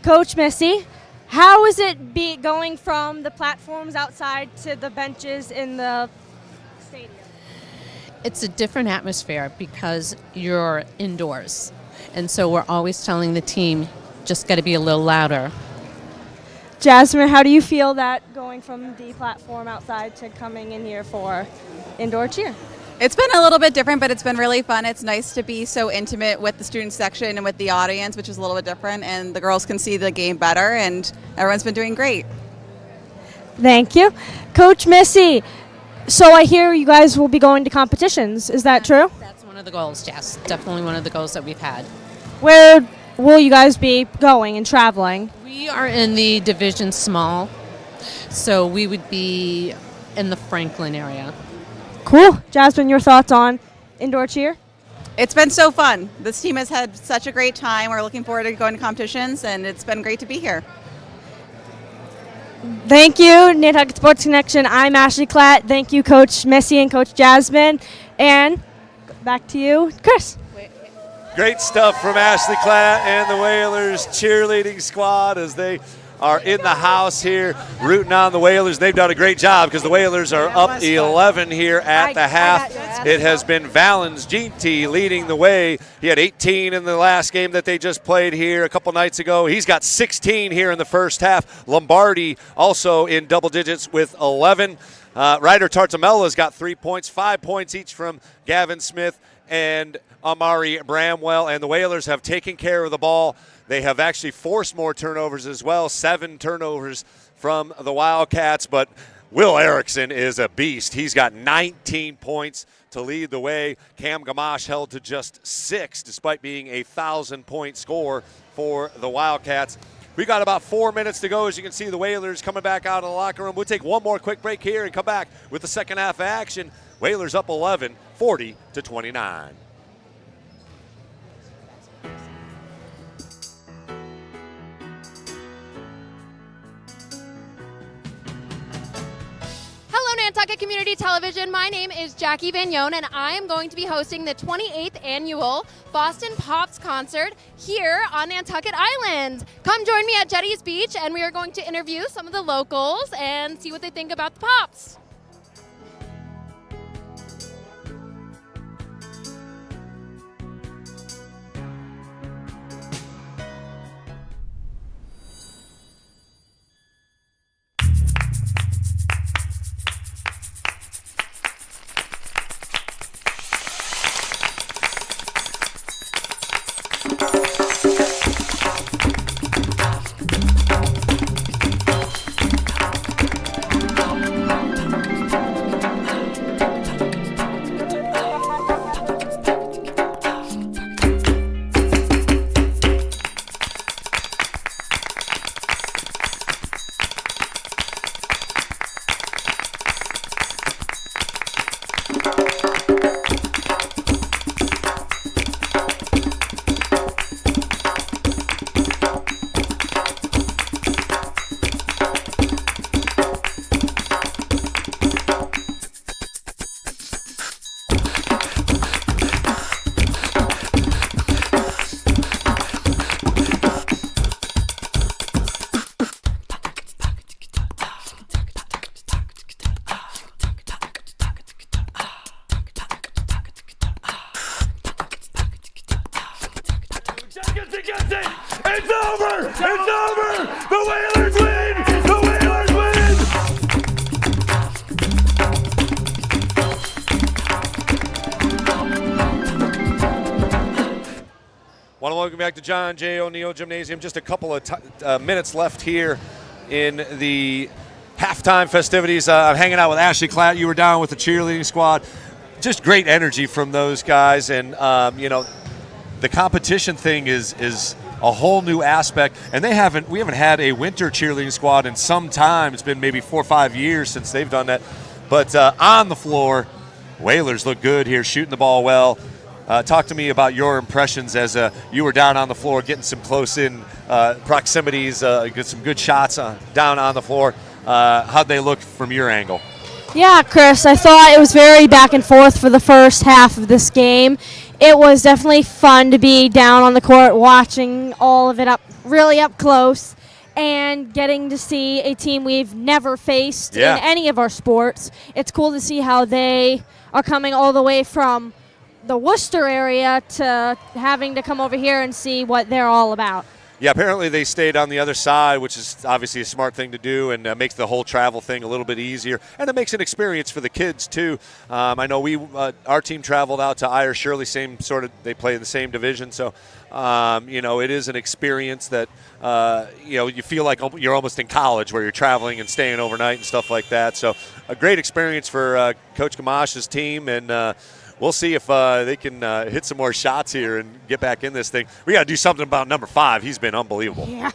Speaker 12: Coach Missy, how is it going from the platforms outside to the benches in the stadium?
Speaker 13: It's a different atmosphere because you're indoors. And so we're always telling the team, just got to be a little louder.
Speaker 12: Jasmine, how do you feel that going from the platform outside to coming in here for indoor cheer?
Speaker 14: It's been a little bit different, but it's been really fun. It's nice to be so intimate with the student section and with the audience, which is a little bit different, and the girls can see the game better, and everyone's been doing great.
Speaker 12: Thank you. Coach Missy, so I hear you guys will be going to competitions. Is that true?
Speaker 13: That's one of the goals, yes. Definitely one of the goals that we've had.
Speaker 12: Where will you guys be going and traveling?
Speaker 13: We are in the Division Small, So we would be in the Franklin area.
Speaker 12: Cool. Jasmine, your thoughts on indoor cheer?
Speaker 14: It's been so fun. This team has had such a great time. We're looking forward to going to competitions, and it's been great to be here.
Speaker 12: Thank you, Nantucket Sports Connection. I'm Ashley Klatt. Thank you, Coach Missy and Coach Jasmine. And back to you, Chris.
Speaker 1: Great stuff from Ashley Klatt and the Whalers cheerleading squad as they are in the house here rooting on the Whalers. They've done a great job because the Whalers are up 11 here at the half. It has been Valens Ginty leading the way. He had 18 in the last game that they just played here a couple nights ago. He's got 16 here in the first half. Lombardi also in double digits with 11. Ryder Tartamella's got 3 points, 5 points each from Gavin Smith and Amari Bramwell. And the Whalers have taken care of the ball. They have actually forced more turnovers as well, 7 turnovers from the Wildcats. But Will Erickson is a beast. He's got 19 points to lead the way. Cam Gamache held to just 6 despite being a 1,000-point score for the Wildcats. We got about 4 minutes to go. As you can see, the Whalers coming back out of the locker room. We'll take one more quick break here and come back with the second half action. Whalers up 11, 40-29.
Speaker 9: Hello, Nantucket Community Television. My name is Jackie Vignon, and I am going to be hosting the 28th annual Boston Pops concert here on Nantucket Island. Come join me at Jetty's Beach, and we are going to interview some of the locals and see what they think about the Pops.
Speaker 15: It's over! It's over! The Whalers win! The Whalers win!
Speaker 1: Want to welcome back to John J. O'Neill Gymnasium. Just a couple of minutes left here in the halftime festivities. I'm hanging out with Ashley Klatt. You were down with the cheerleading squad. Just great energy from those guys, and you know, the competition thing is a whole new aspect. And we haven't had a winter cheerleading squad in some time. It's been maybe 4 or 5 years since they've done that. But on the floor, Whalers look good here, shooting the ball well. Talk to me about your impressions as you were down on the floor, getting some close-in proximities, get some good shots down on the floor. How'd they look from your angle?
Speaker 12: Yeah, Chris, I thought it was very back and forth for the first half of this game. It was definitely fun to be down on the court watching all of it really up close and getting to see a team we've never faced in any of our sports. It's cool to see how they are coming all the way from the Worcester area to having to come over here and see what they're all about.
Speaker 1: Yeah, apparently they stayed on the other side, which is obviously a smart thing to do, and makes the whole travel thing a little bit easier. And it makes an experience for the kids, too. I know our team traveled out to Ayer Shirley, they play in the same division. So, you know, it is an experience that, you know, you feel like you're almost in college where you're traveling and staying overnight and stuff like that. So a great experience for Coach Gamache's team, and we'll see if they can hit some more shots here and get back in this thing. We got to do something about number 5. He's been unbelievable.
Speaker 12: Yeah.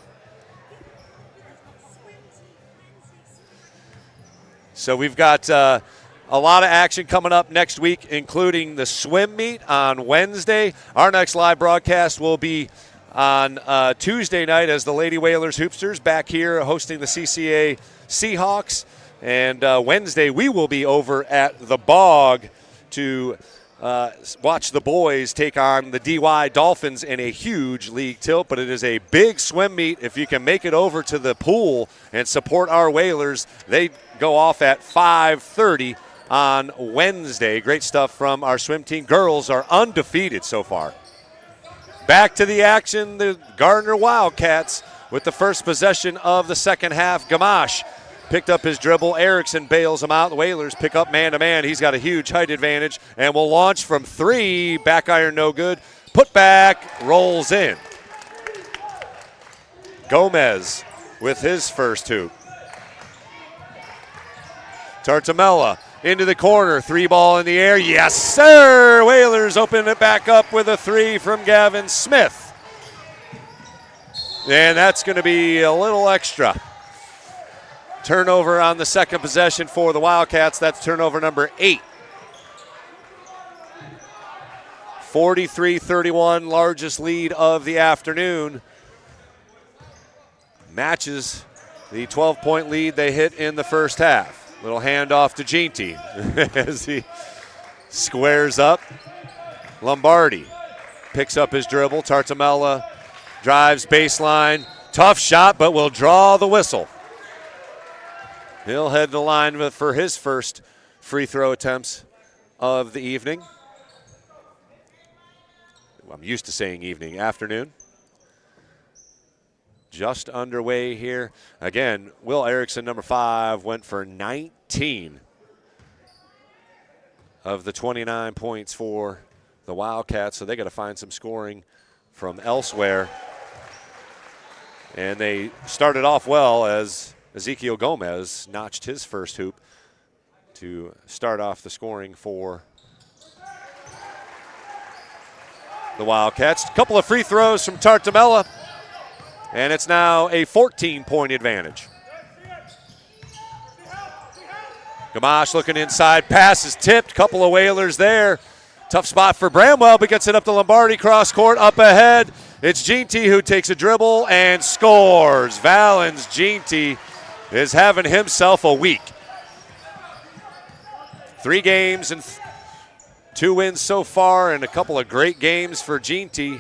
Speaker 1: So we've got a lot of action coming up next week, including the swim meet on Wednesday. Our next live broadcast will be on Tuesday night as the Lady Whalers Hoopsters back here hosting the CCA Seahawks. And Wednesday we will be over at the Bog to watch the boys take on the DY Dolphins in a huge league tilt, but it is a big swim meet. If you can make it over to the pool and support our Whalers, they go off at 5:30 on Wednesday. Great stuff from our swim team. Girls are undefeated so far. Back to the action, the Gardner Wildcats with the first possession of the second half. Gamache picked up his dribble. Erickson bails him out. The Whalers pick up man-to-man. He's got a huge height advantage and will launch from three. Back iron no good. Put back, rolls in. Gomez with his first hoop. Tartamella into the corner. Three ball in the air. Yes, sir! Whalers open it back up with a three from Gavin Smith. And that's going to be a little extra. Turnover on the second possession for the Wildcats. That's turnover number 8. 43-31, largest lead of the afternoon. Matches the 12-point lead they hit in the first half. Little handoff to Ginty as he squares up. Lombardi picks up his dribble. Tartamella drives baseline. Tough shot, but will draw the whistle. He'll head to the line for his first free throw attempts of the evening. I'm used to saying evening, afternoon. Just underway here. Again, Will Erickson, number 5, went for 19 of the 29 points for the Wildcats, so they got to find some scoring from elsewhere. And they started off well as Ezekiel Gomez notched his first hoop to start off the scoring for the Wildcats. A couple of free throws from Tartamella, and it's now a 14-point advantage. Gamache looking inside, pass is tipped, couple of Whalers there. Tough spot for Bramwell, but gets it up to Lombardi, cross court, up ahead. It's Ginty who takes a dribble and scores. Valens Ginty is having himself a week. 3 games and 2 wins so far, and a couple of great games for Ginty.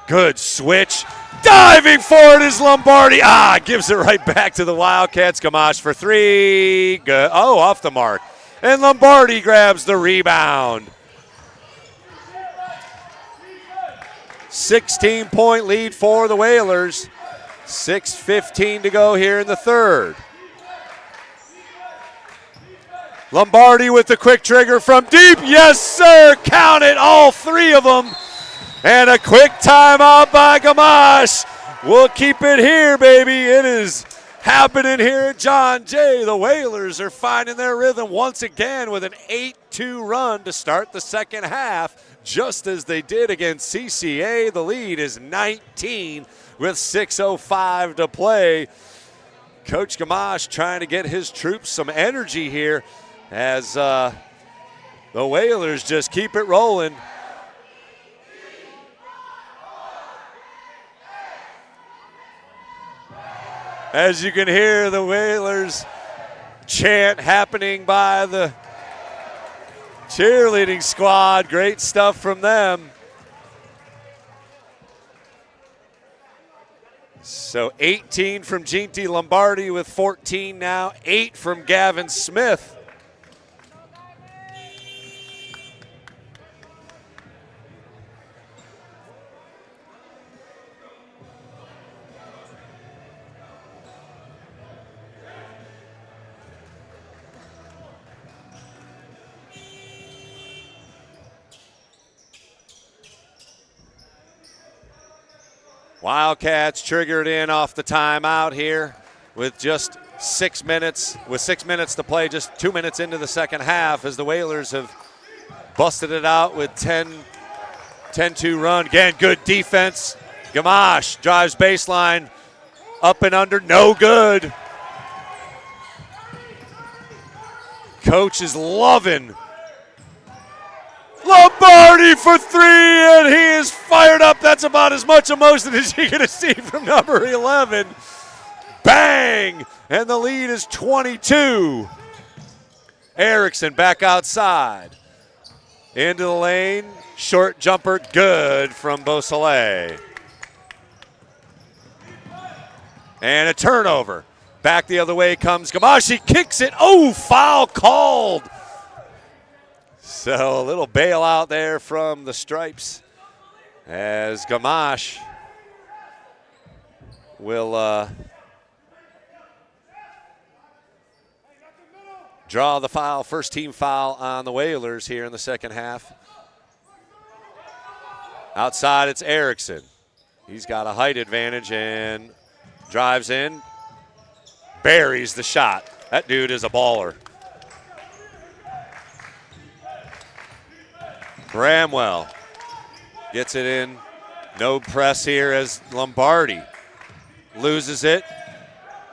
Speaker 1: Good switch. Diving forward is Lombardi. Gives it right back to the Wildcats. Gamache for 3. Good. Oh, off the mark. And Lombardi grabs the rebound. 16-point lead for the Whalers. 6:15 to go here in the third. Lombardi with the quick trigger from deep. Yes, sir. Count it. All 3 of them. And a quick timeout by Gamache. We'll keep it here, baby. It is happening here at John Jay. The Whalers are finding their rhythm once again with an 8-2 run to start the second half, just as they did against CCA. The lead is 19 with 6:05 to play. Coach Gamache trying to get his troops some energy here as the Whalers just keep it rolling. As you can hear the Whalers chant happening by the cheerleading squad. Great stuff from them. So 18 from Ginty. Lombardi with 14 now. 8 from Gavin Smith. Wildcats triggered in off the timeout here with just 6 minutes. With 6 minutes to play, just 2 minutes into the second half, as the Whalers have busted it out with 10-2 run. Again, good defense. Gamache drives baseline, up and under, no good. coach is loving Lombardi for three, and he is fired up. That's about as much emotion as you're going to see from number 11. Bang! And the lead is 22. Erickson back outside. Into the lane. Short jumper, good from Beausoleil. And a turnover. Back the other way comes Gamache. He kicks it. Oh, foul called. So a little bailout there from the Stripes as Gamache will draw the foul, first team foul on the Whalers here in the second half. Outside, it's Erickson. He's got a height advantage and drives in, buries the shot. That dude is a baller. Bramwell gets it in. No press here as Lombardi loses it.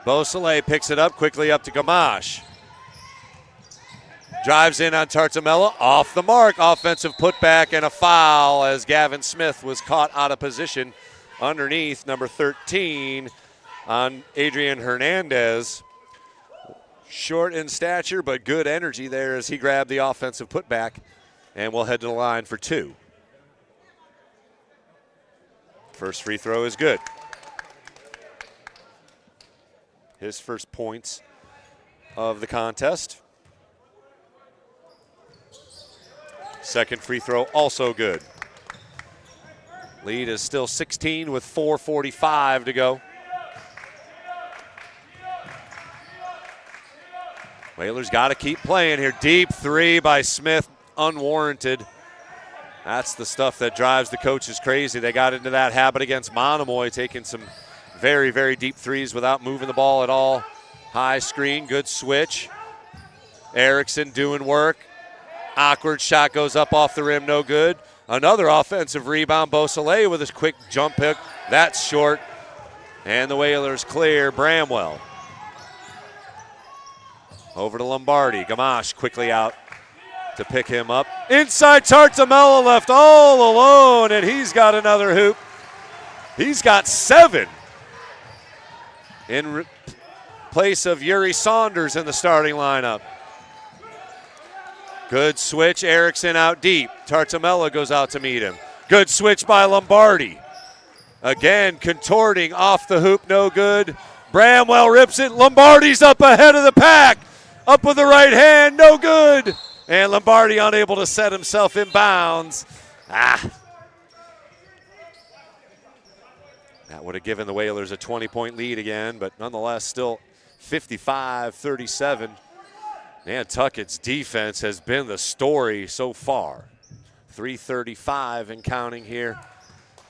Speaker 1: Beausoleil picks it up, quickly up to Gamache. Drives in on Tartamella, off the mark. Offensive putback and a foul as Gavin Smith was caught out of position underneath number 13 on Adrian Hernandez. Short in stature, but good energy there as he grabbed the offensive putback, and we'll head to the line for two. First free throw is good. His first points of the contest. Second free throw also good. Lead is still 16 with 4:45 to go. Whalers got to keep playing here. Deep three by Smith, unwarranted. That's the stuff that drives the coaches crazy. They got into that habit against Monomoy, taking some very, very deep threes without moving the ball at all. High screen, good switch. Erickson doing work. Awkward shot goes up off the rim, no good. Another offensive rebound, Beausoleil with his quick jump hook. That's short. And the Whalers clear. Bramwell. Over to Lombardi. Gamache quickly out to pick him up. Inside, Tartamella left all alone, and he's got another hoop. He's got 7 in place of Yuri Saunders in the starting lineup. Good switch, Erickson out deep. Tartamella goes out to meet him. Good switch by Lombardi. Again, contorting off the hoop, no good. Bramwell rips it. Lombardi's up ahead of the pack. Up with the right hand, no good. And Lombardi unable to set himself in bounds. That would have given the Whalers a 20-point lead again, but nonetheless still 55-37. Nantucket's defense has been the story so far. 3:35 and counting here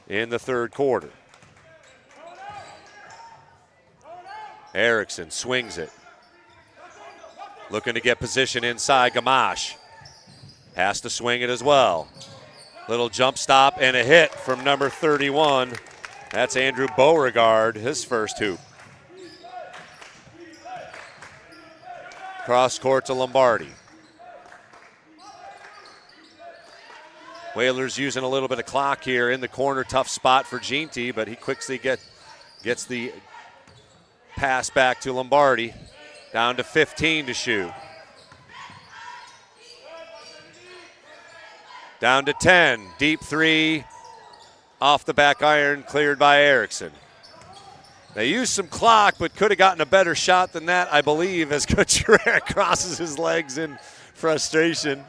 Speaker 1: in the third quarter. Erickson swings it. Looking to get position inside. Gamache has to swing it as well. Little jump stop and a hit from number 31. That's Andrew Beauregard, his first hoop. Cross court to Lombardi. Whalers using a little bit of clock here in the corner. Tough spot for Ginty, but he quickly gets the pass back to Lombardi. Down to 15 to shoot. Down to 10. Deep three. Off the back iron, cleared by Erickson. They used some clock, but could have gotten a better shot than that, I believe, as Couture crosses his legs in frustration.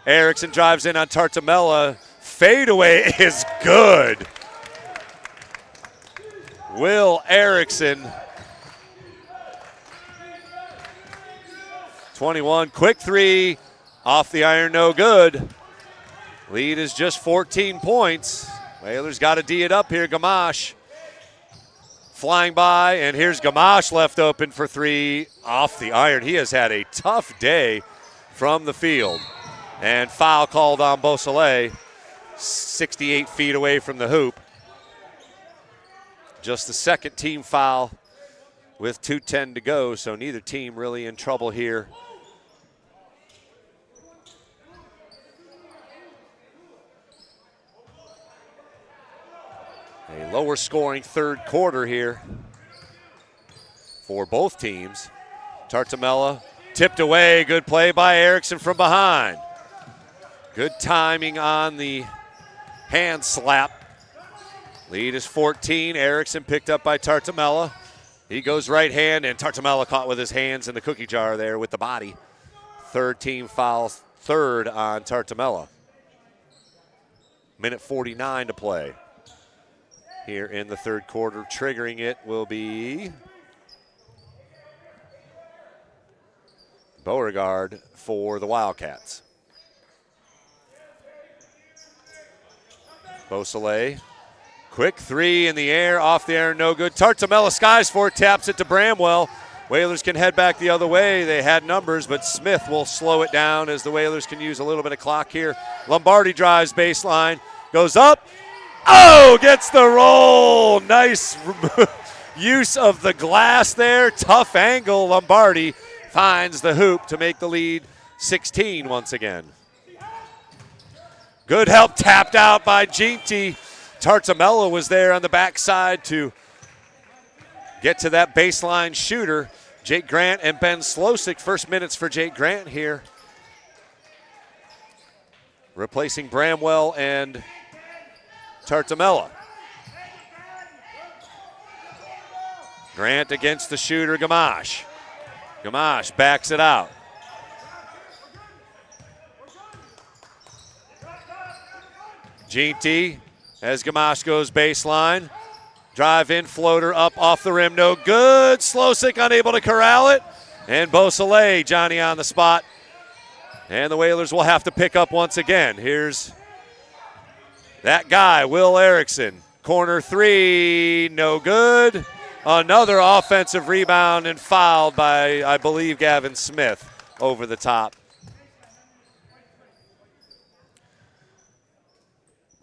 Speaker 1: Erickson drives in on Tartamella. Fadeaway is good. Will Erickson. 21, quick three. Off the iron, no good. Lead is just 14 points. Whalers got to D it up here. Gamache flying by, and here's Gamache left open for three off the iron. He has had a tough day from the field. And foul called on Beausoleil, 68 feet away from the hoop. Just the second team foul with 2:10 to go, so neither team really in trouble here A lower scoring third quarter here for both teams. Tartamella tipped away. Good play by Erickson from behind. Good timing on the hand slap. Lead is 14. Erickson picked up by Tartamella. He goes right hand, and Tartamella caught with his hands in the cookie jar there with the body. Third team foul, third on Tartamella. Minute 49 to play here in the third quarter. Triggering it will be Beauregard for the Wildcats. Beausoleil, quick three in the air, off the air, no good. Tartamella skies for it, taps it to Bramwell. Whalers can head back the other way. They had numbers, but Smith will slow it down as the Whalers can use a little bit of clock here. Lombardi drives baseline, goes up. Oh, gets the roll. Nice use of the glass there. Tough angle. Lombardi finds the hoop to make the lead 16 once again. Good help tapped out by Ginty. Tartamella was there on the backside to get to that baseline shooter. Jake Grant and Ben Slosik, first minutes for Jake Grant here. Replacing Bramwell and Tartamella. Grant against the shooter, Gamache. Gamache backs it out. Ginty as Gamache goes baseline. Drive in, floater up off the rim, no good. Slosik unable to corral it. And Beausoleil, Johnny on the spot. And the Whalers will have to pick up once again. Here's that guy, Will Erickson. Corner three, no good. Another offensive rebound and fouled by, I believe, Gavin Smith over the top.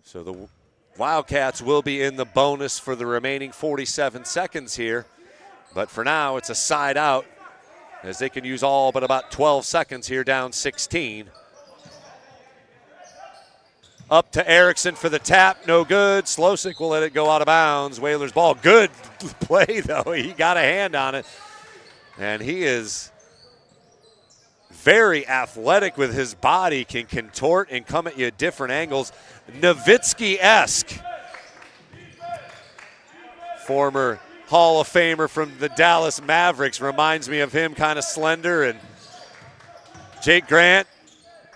Speaker 1: So the Wildcats will be in the bonus for the remaining 47 seconds here. But for now, it's a side out as they can use all but about 12 seconds here, down 16. Up to Erickson for the tap, no good. Slosik will let it go out of bounds. Whalers ball, good play though. He got a hand on it. And he is very athletic with his body, can contort and come at you at different angles. Nowitzki-esque. Former Hall of Famer from the Dallas Mavericks, reminds me of him, kind of slender. And Jake Grant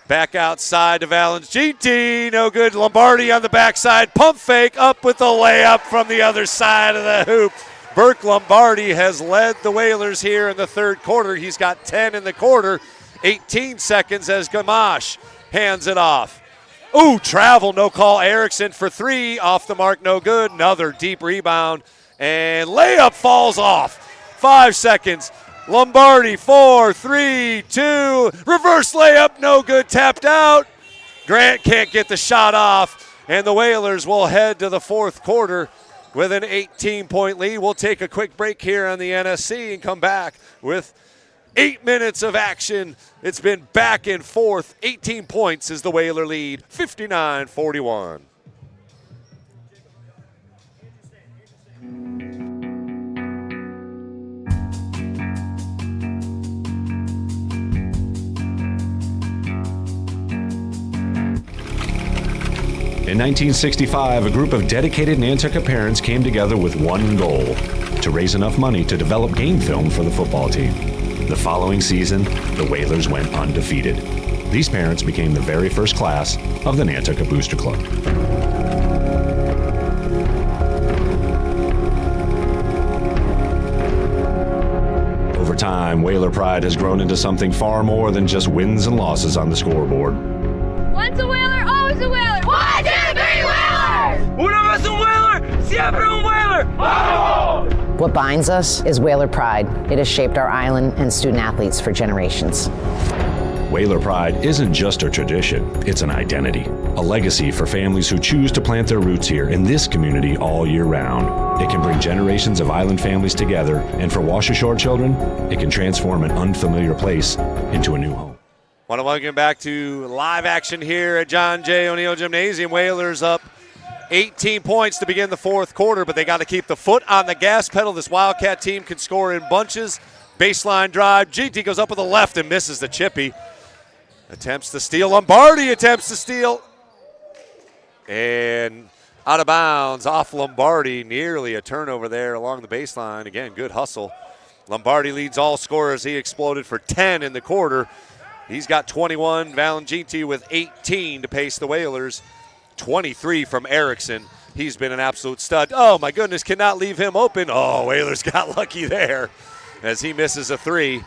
Speaker 1: back outside to Valens. GT, no good. Lombardi on the backside. Pump fake up with the layup from the other side of the hoop. Burke Lombardi has led the Whalers here in the third quarter. He's got 10 in the quarter. 18 seconds as Gamache hands it off. Ooh, travel, no call. Erickson for three, off the mark, no good. Another deep rebound, and layup falls off. 5 seconds. Lombardi, 4, 3, 2. Reverse layup, no good, tapped out. Grant can't get the shot off, and the Whalers will head to the fourth quarter with an 18-point lead. We'll take a quick break here on the NSC and come back with 8 minutes of action. It's been back and forth. 18 points is the Whaler lead, 59-41.
Speaker 4: In 1965, a group of dedicated Nantucket parents came together with one goal: to raise enough money to develop game film for the football team. The following season, the Whalers went undefeated. These parents became the very first class of the Nantucket Booster Club. Over time, Whaler pride has grown into something far more than just wins and losses on the scoreboard.
Speaker 16: Once a Whaler, always a Whaler. 1, 2, 3, Whalers!
Speaker 15: Una vez un Whaler, siempre un Whaler. ¡Vamos!
Speaker 6: What binds us is Whaler pride. It has shaped our island and student athletes for generations.
Speaker 4: Whaler pride isn't just a tradition, it's an identity, a legacy for families who choose to plant their roots here in this community all year round. It can bring generations of island families together, and for Wash Ashore children, it can transform an unfamiliar place into a new home.
Speaker 1: Want to welcome back to live action here at John J. O'Neill Gymnasium. Whalers up 18 points to begin the fourth quarter, but they got to keep the foot on the gas pedal. This Wildcat team can score in bunches. Baseline drive. GT goes up with the left and misses the chippy. Attempts to steal. Lombardi attempts to steal. And out of bounds off Lombardi. Nearly a turnover there along the baseline. Again, good hustle. Lombardi leads all scorers. He exploded for 10 in the quarter. He's got 21. Valangiti with 18 to pace the Whalers. 23 from Erickson. He's been an absolute stud. Oh, my goodness, cannot leave him open. Oh, Whalers got lucky there as he misses a three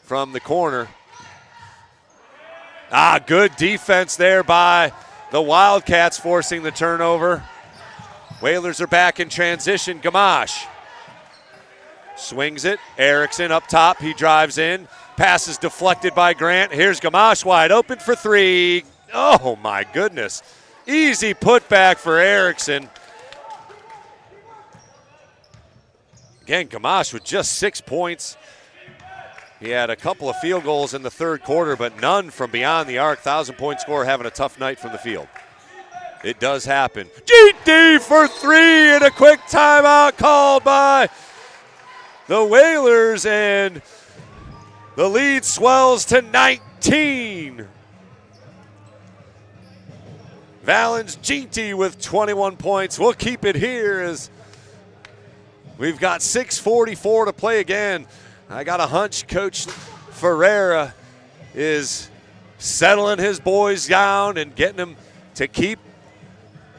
Speaker 1: from the corner. Good defense there by the Wildcats, forcing the turnover. Whalers are back in transition. Gamache swings it. Erickson up top. He drives in. Pass is deflected by Grant. Here's Gamache wide open for three. Oh, my goodness. Easy putback for Erickson. Again, Gamache with just 6 points. He had a couple of field goals in the third quarter, but none from beyond the arc. 1,000-point scorer having a tough night from the field. It does happen. GD for three, and a quick timeout called by the Whalers, and the lead swells to 19. Valens GT with 21 points. We'll keep it here as we've got 6:44 to play again. I got a hunch Coach Ferreira is settling his boys down and getting them to keep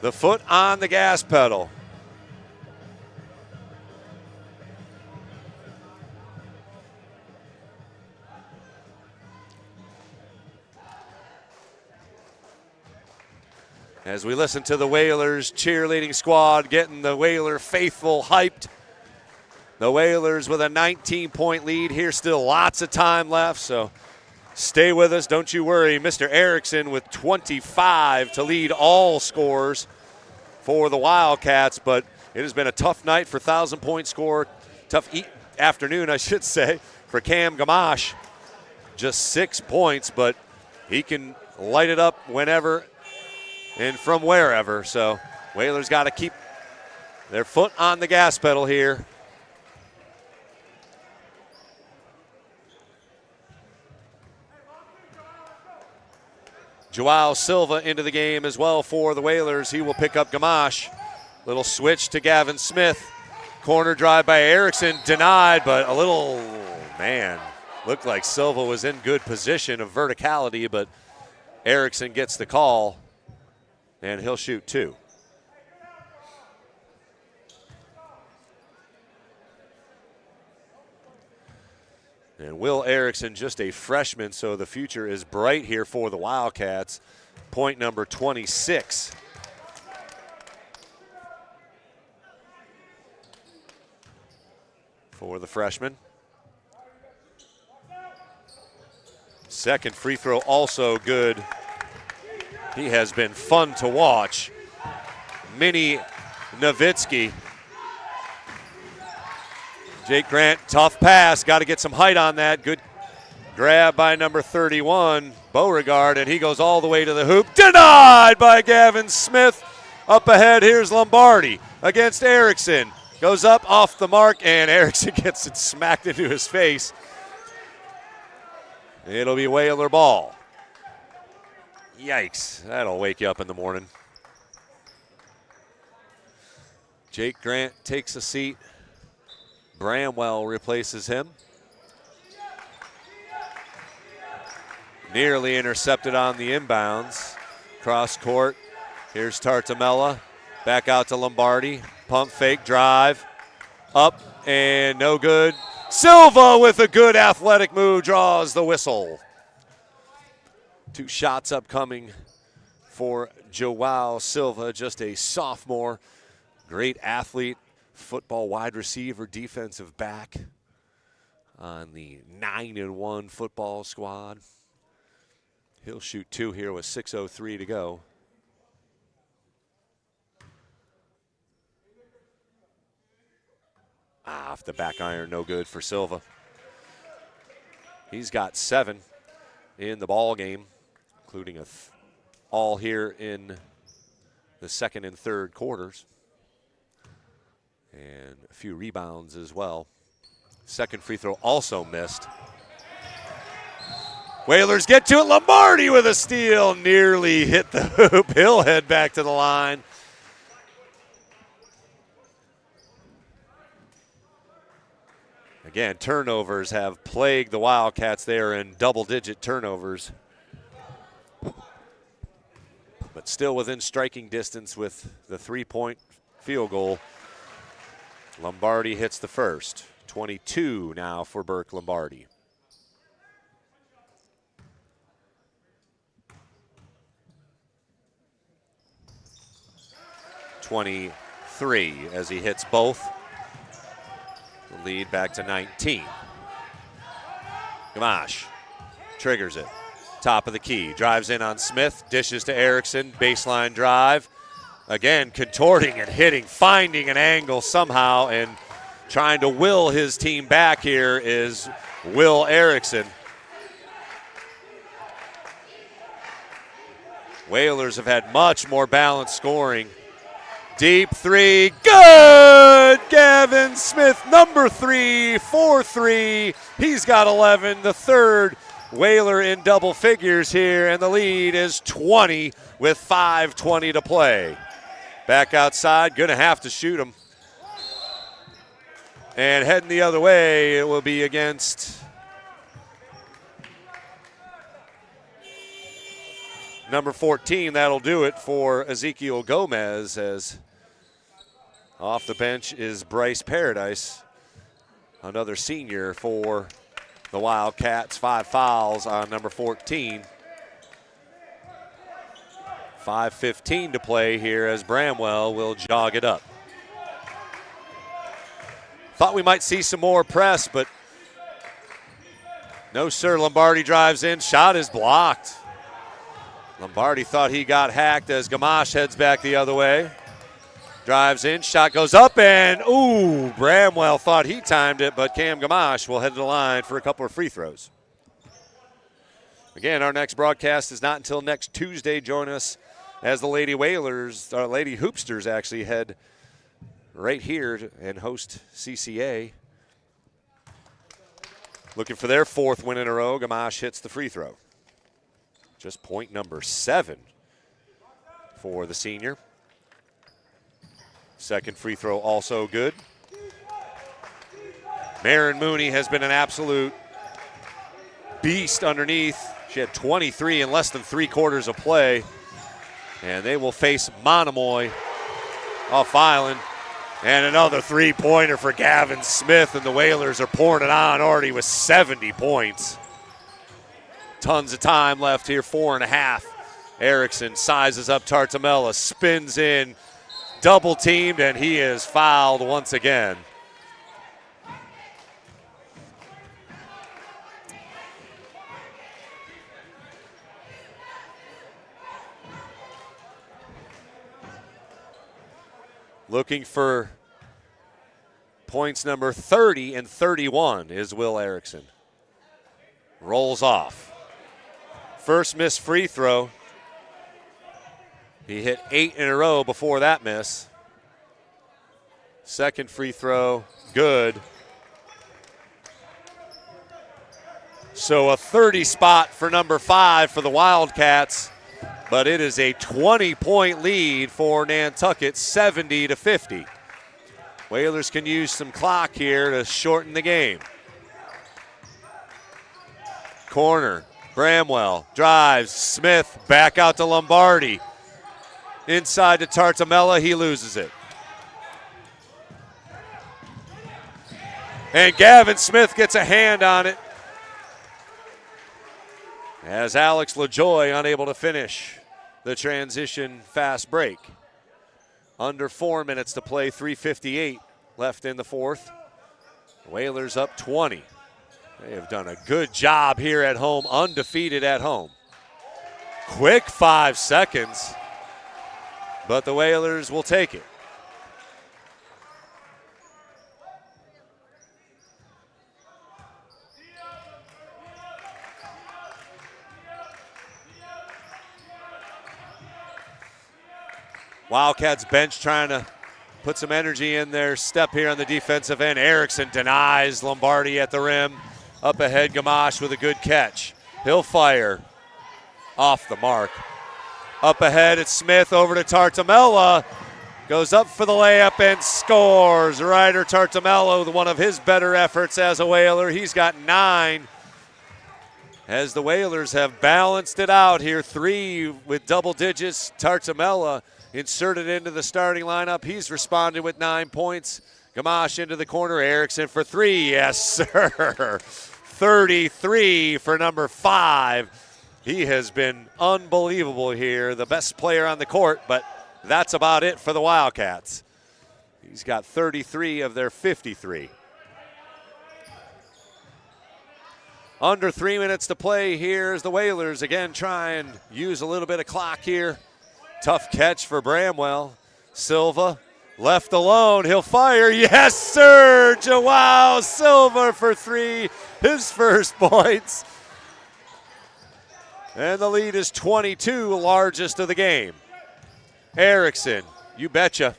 Speaker 1: the foot on the gas pedal. As we listen to the Whalers cheerleading squad getting the Whaler faithful hyped. The Whalers with a 19-point lead here. Still lots of time left, so stay with us. Don't you worry. Mr. Erickson with 25 to lead all scores for the Wildcats, but it has been a tough night for 1,000-point score. Tough afternoon, I should say, for Cam Gamache. Just 6 points, but he can light it up whenever and from wherever. So Whalers got to keep their foot on the gas pedal here. Joao Silva into the game as well for the Whalers. He will pick up Gamache. Little switch to Gavin Smith. Corner drive by Erickson, denied, but a little, looked like Silva was in good position of verticality, but Erickson gets the call, and he'll shoot two. And Will Erickson, just a freshman, so the future is bright here for the Wildcats. Point number 26. For the freshman. Second free throw also good. He has been fun to watch. Mini Nowitzki. Jake Grant, tough pass. Got to get some height on that. Good grab by number 31, Beauregard, and he goes all the way to the hoop. Denied by Gavin Smith. Up ahead, here's Lombardi against Erickson. Goes up off the mark, and Erickson gets it smacked into his face. It'll be Whaler ball. Yikes, that'll wake you up in the morning. Jake Grant takes a seat. Bramwell replaces him. Nearly intercepted on the inbounds. Cross court. Here's Tartamella. Back out to Lombardi. Pump fake drive. Up and no good. Silva with a good athletic move draws the whistle. Two shots upcoming for Joao Silva, just a sophomore. Great athlete. Football wide receiver, defensive back on the 9-1 football squad. He'll shoot two here with 6:03 to go. Off the back iron, no good for Silva. He's got 7 in the ball game, including all here in the second and third quarters. And a few rebounds as well. Second free throw also missed. Whalers get to it. Lombardi with a steal. Nearly hit the hoop. He'll head back to the line. Again, turnovers have plagued the Wildcats. They are in double-digit turnovers. But still within striking distance with the three-point field goal. Lombardi hits the first. 22 now for Burke Lombardi. .23 as he hits both. The lead back to 19. Gamache triggers it. Top of the key. Drives in on Smith. Dishes to Erickson. Baseline drive. Again, contorting and hitting. Finding an angle somehow and trying to will his team back here is Will Erickson. Whalers have had much more balanced scoring. Deep three, good! Gavin Smith, number 3, 4-3. He's got 11, the third Whaler in double figures here, and the lead is 20 with 5:20 to play. Back outside, gonna have to shoot him. And heading the other way, it will be against number 14. That'll do it for Ezekiel Gomez, as off the bench is Bryce Paradise, another senior for the Wildcats. 5 fouls on number 14. 5:15 to play here as Bramwell will jog it up. Thought we might see some more press, but no, sir. Lombardi drives in. Shot is blocked. Lombardi thought he got hacked as Gamache heads back the other way. Drives in, shot goes up, and ooh, Bramwell thought he timed it, but Cam Gamache will head to the line for a couple of free throws. Again, our next broadcast is not until next Tuesday. Join us as the Lady Whalers, or Lady Hoopsters actually head right here and host CCA. Looking for their 4th win in a row. Gamache hits the free throw. Just point number 7 for the senior. Second free throw also good. Marin Mooney has been an absolute beast underneath. She had 23 in less than 3 quarters of play. And they will face Monomoy off island. And another three-pointer for Gavin Smith, and the Whalers are pouring it on already with 70 points. Tons of time left here, 4.5. Erickson sizes up Tartamella, spins in, double teamed, and he is fouled once again. Looking for points number 30 and 31 is Will Erickson. Rolls off. First missed free throw. He hit 8 in a row before that miss. Second free throw, good. So a 30 spot for number 5 for the Wildcats, but it is a 20-point lead for Nantucket, 70-50. Whalers can use some clock here to shorten the game. Corner, Bramwell drives, Smith back out to Lombardi. Inside to Tartamella, he loses it. And Gavin Smith gets a hand on it, as Alex LaJoy unable to finish the transition fast break. Under 4 minutes to play, 3:58 left in the fourth. Whalers up 20. They have done a good job here at home, undefeated at home. Quick 5 seconds, but the Whalers will take it. Wildcats bench trying to put some energy in their step here on the defensive end. Erickson denies Lombardi at the rim. Up ahead, Gamache with a good catch. He'll fire off the mark. Up ahead, it's Smith over to Tartamella. Goes up for the layup and scores. Ryder Tartamella with one of his better efforts as a Whaler. He's got 9. As the Whalers have balanced it out here, 3 with double digits. Tartamella inserted into the starting lineup. He's responded with 9 points. Gamache into the corner. Erickson for 3. Yes, sir. 33 for number 5. He has been unbelievable here. The best player on the court, but that's about it for the Wildcats. He's got 33 of their 53. Under 3 minutes to play here as the Whalers again try and use a little bit of clock here. Tough catch for Bramwell. Silva left alone. He'll fire. Yes, sir. Joao Silva for 3. His first points. And the lead is 22, largest of the game. Erickson, you betcha.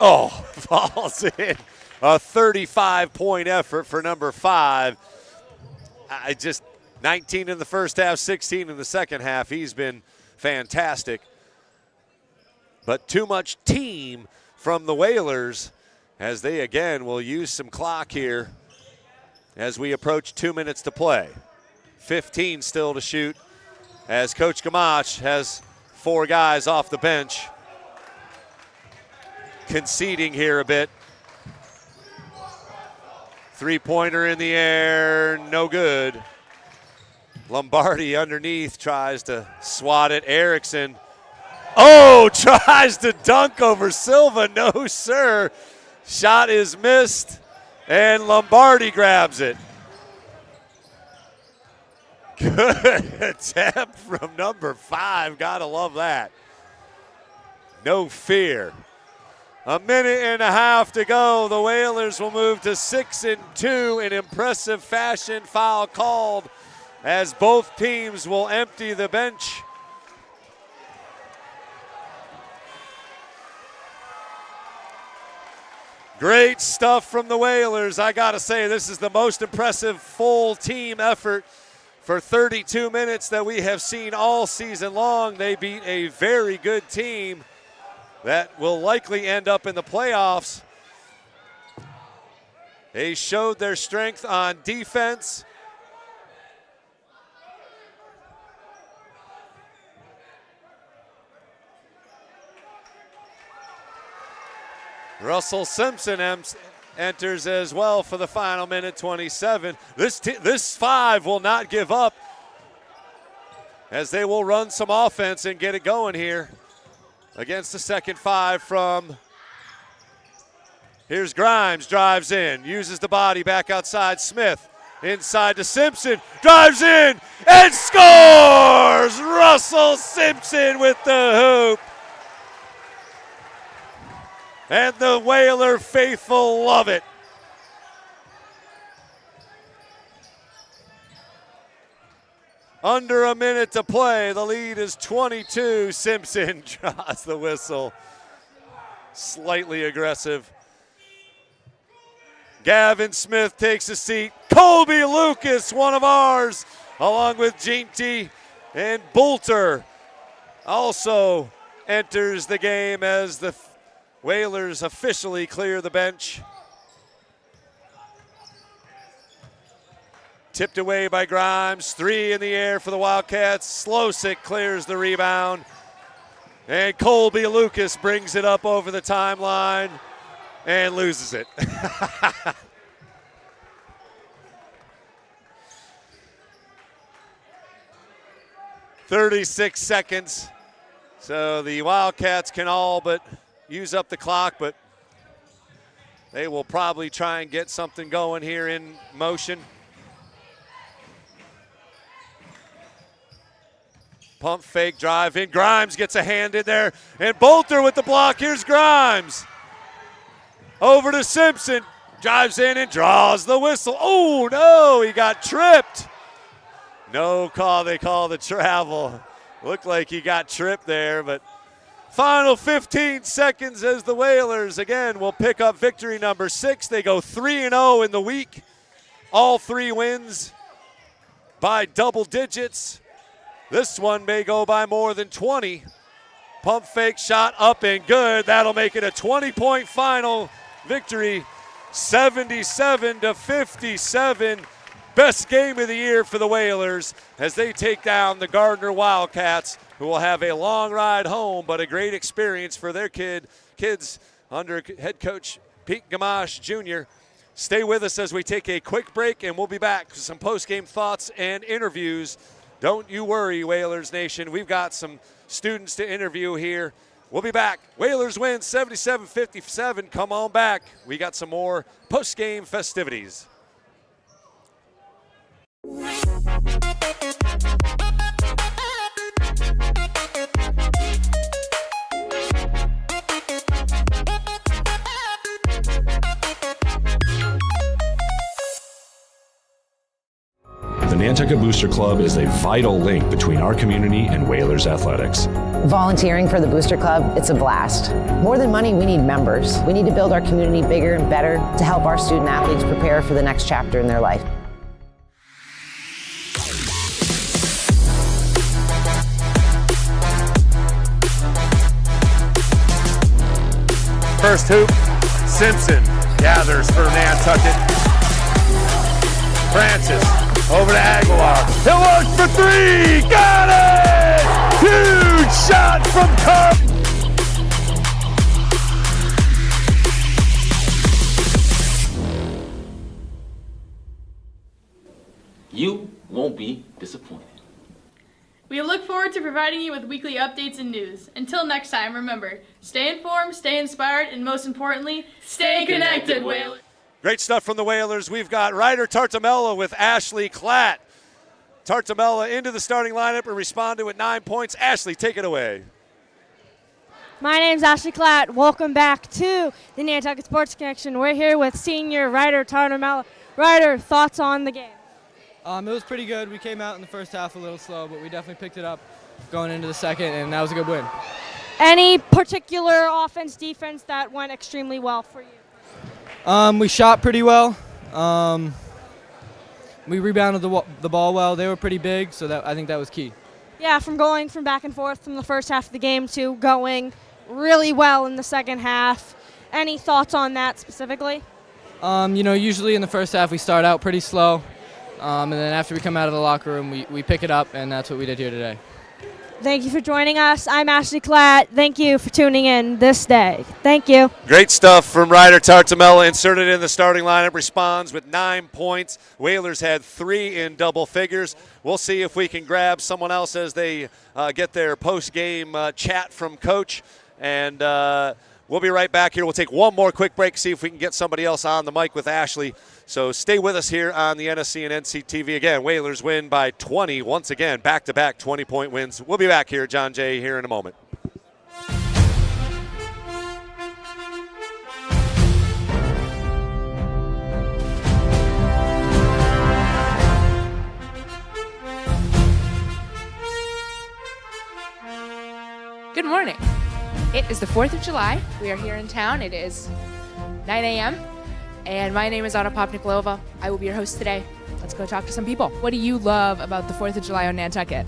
Speaker 1: Oh, falls in. A 35-point effort for number 5. 19 in the first half, 16 in the second half. He's been fantastic. But too much team from the Whalers as they again will use some clock here as we approach 2 minutes to play. 15 still to shoot as Coach Gamache has 4 guys off the bench. Conceding here a bit. 3-pointer in the air, no good. Lombardi underneath tries to swat it. Erickson, tries to dunk over Silva. No, sir. Shot is missed, and Lombardi grabs it. Good attempt from number 5. Gotta love that. No fear. A minute and a half to go. The Whalers will move to 6-2 in impressive fashion. Foul called as both teams will empty the bench. Great stuff from the Whalers. I got to say, this is the most impressive full team effort for 32 minutes that we have seen all season long. They beat a very good team that will likely end up in the playoffs. They showed their strength on defense. Russell Simpson enters as well for the final minute, 27. This 5 will not give up as they will run some offense and get it going here against the second 5 from, here's Grimes, drives in, uses the body back outside Smith, inside to Simpson, drives in and scores! Russell Simpson with the hoop. And the Whaler faithful love it. Under a minute to play. The lead is 22. Simpson draws the whistle. Slightly aggressive. Gavin Smith takes a seat. Colby Lucas, one of ours, along with Ginty and Boulter, also enters the game as the Whalers officially clear the bench. Tipped away by Grimes. 3 in the air for the Wildcats. Slosick clears the rebound. And Colby Lucas brings it up over the timeline and loses it. 36 seconds. So the Wildcats can all but use up the clock, but they will probably try and get something going here in motion. Pump fake drive in. Grimes gets a hand in there. And Boulter with the block. Here's Grimes. Over to Simpson. Drives in and draws the whistle. Oh, no, he got tripped. No call. They call the travel. Looked like he got tripped there, but Final 15 seconds as the Whalers, again, will pick up victory number 6. They go 3-0 in the week. All 3 wins by double digits. This one may go by more than 20. Pump fake shot up and good. That'll make it a 20-point final victory, 77-57. Best game of the year for the Whalers as they take down the Gardner Wildcats, who will have a long ride home, but a great experience for their kids under head coach Pete Gamache Jr. Stay with us as we take a quick break, and we'll be back with some post-game thoughts and interviews. Don't you worry, Whalers Nation. We've got some students to interview here. We'll be back. Whalers win 77-57. Come on back. We got some more post-game festivities.
Speaker 4: The Nantucket Booster Club is a vital link between our community and Whalers athletics.
Speaker 6: Volunteering for the Booster Club, it's a blast. More than money, we need members. We need to build our community bigger and better to help our student athletes prepare for the next chapter in their life.
Speaker 1: First hoop, Simpson gathers for Nantucket. Francis over to Aguilar. He'll look for 3. Got it! Huge shot from Cup.
Speaker 17: You won't be disappointed.
Speaker 18: We look forward to providing you with weekly updates and news. Until next time, remember, stay informed, stay inspired, and most importantly, stay connected, Whalers.
Speaker 1: Great stuff from the Whalers. We've got Ryder Tartamella with Ashley Klatt. Tartamella into the starting lineup and responded with 9 points. Ashley, take it away.
Speaker 12: My name's Ashley Klatt. Welcome back to the Nantucket Sports Connection. We're here with senior Ryder Tartamella. Ryder, thoughts on the game?
Speaker 19: It was pretty good. We came out in the first half a little slow, but we definitely picked it up going into the second, and that was a good win.
Speaker 12: Any particular offense, defense that went extremely well for you?
Speaker 19: We shot pretty well. We rebounded the ball well. They were pretty big, so I think that was key.
Speaker 12: Yeah, from going from back and forth from the first half of the game to going really well in the second half. Any thoughts on that specifically?
Speaker 19: Usually in the first half we start out pretty slow. And then after we come out of the locker room, we pick it up, and that's what we did here today.
Speaker 12: Thank you for joining us. I'm Ashley Klatt. Thank you for tuning in this day. Thank you.
Speaker 1: Great stuff from Ryder Tartamella, inserted in the starting lineup, responds with 9 points. Whalers had 3 in double figures. We'll see if we can grab someone else as they get their post-game chat from Coach. And we'll be right back here. We'll take one more quick break, see if we can get somebody else on the mic with Ashley. So stay with us here on the NSC and NCTV. Again, Whalers win by 20. Once again, back-to-back 20-point wins. We'll be back here, John Jay, here in a moment.
Speaker 20: Good morning. It is the 4th of July. We are here in town. It is 9 a.m. And my name is Anna Popnikolova. I will be your host today. Let's go talk to some people. What do you love about the 4th of July on Nantucket?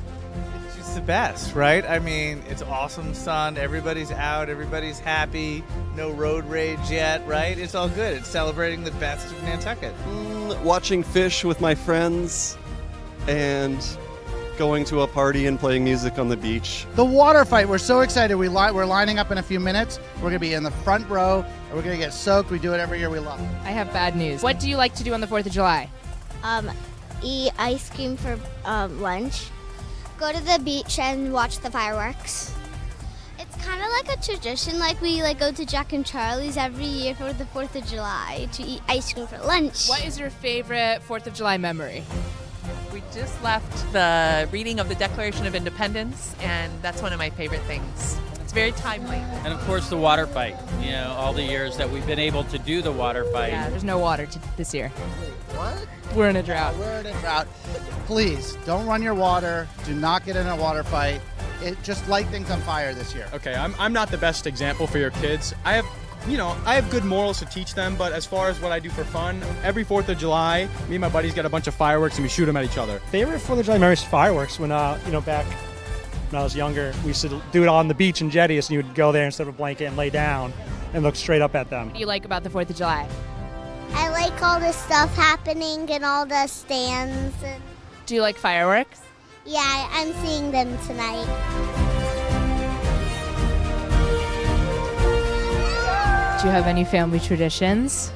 Speaker 21: It's just the best, right? I mean, it's awesome sun. Everybody's out. Everybody's happy. No road rage yet, right? It's all good. It's celebrating the best of Nantucket.
Speaker 22: Watching fish with my friends and going to a party and playing music on the beach.
Speaker 23: The water fight, we're so excited. We're lining up in a few minutes. We're going to be in the front row, and we're going to get soaked. We do it every year. We love it.
Speaker 20: I have bad news. What do you like to do on the 4th of July?
Speaker 24: Eat ice cream for lunch. Go to the beach and watch the fireworks. It's kind of like a tradition, like we go to Jack and Charlie's every year for the 4th of July to eat ice cream for lunch.
Speaker 20: What is your favorite 4th of July memory?
Speaker 25: We just left the reading of the Declaration of Independence, and that's one of my favorite things. It's very timely.
Speaker 26: And of course the water fight, all the years that we've been able to do the water fight.
Speaker 20: Yeah, there's no water this year.
Speaker 23: What?
Speaker 20: We're in a drought.
Speaker 23: We're in a drought. Please, don't run your water. Do not get in a water fight. just light things on fire this year.
Speaker 2: Okay, I'm not the best example for your kids. I have good morals to teach them, but as far as what I do for fun, every 4th of July, me and my buddies get a bunch of fireworks and we shoot them at each other.
Speaker 3: Favorite 4th of July memories fireworks when, back when I was younger, we used to do it on the beach in jetties, and you would go there instead of a blanket and lay down and look straight up at them.
Speaker 20: What do you like about the 4th of July?
Speaker 24: I like all the stuff happening and all the stands.
Speaker 20: Do you like fireworks?
Speaker 24: Yeah, I'm seeing them tonight.
Speaker 20: Do you have any family traditions?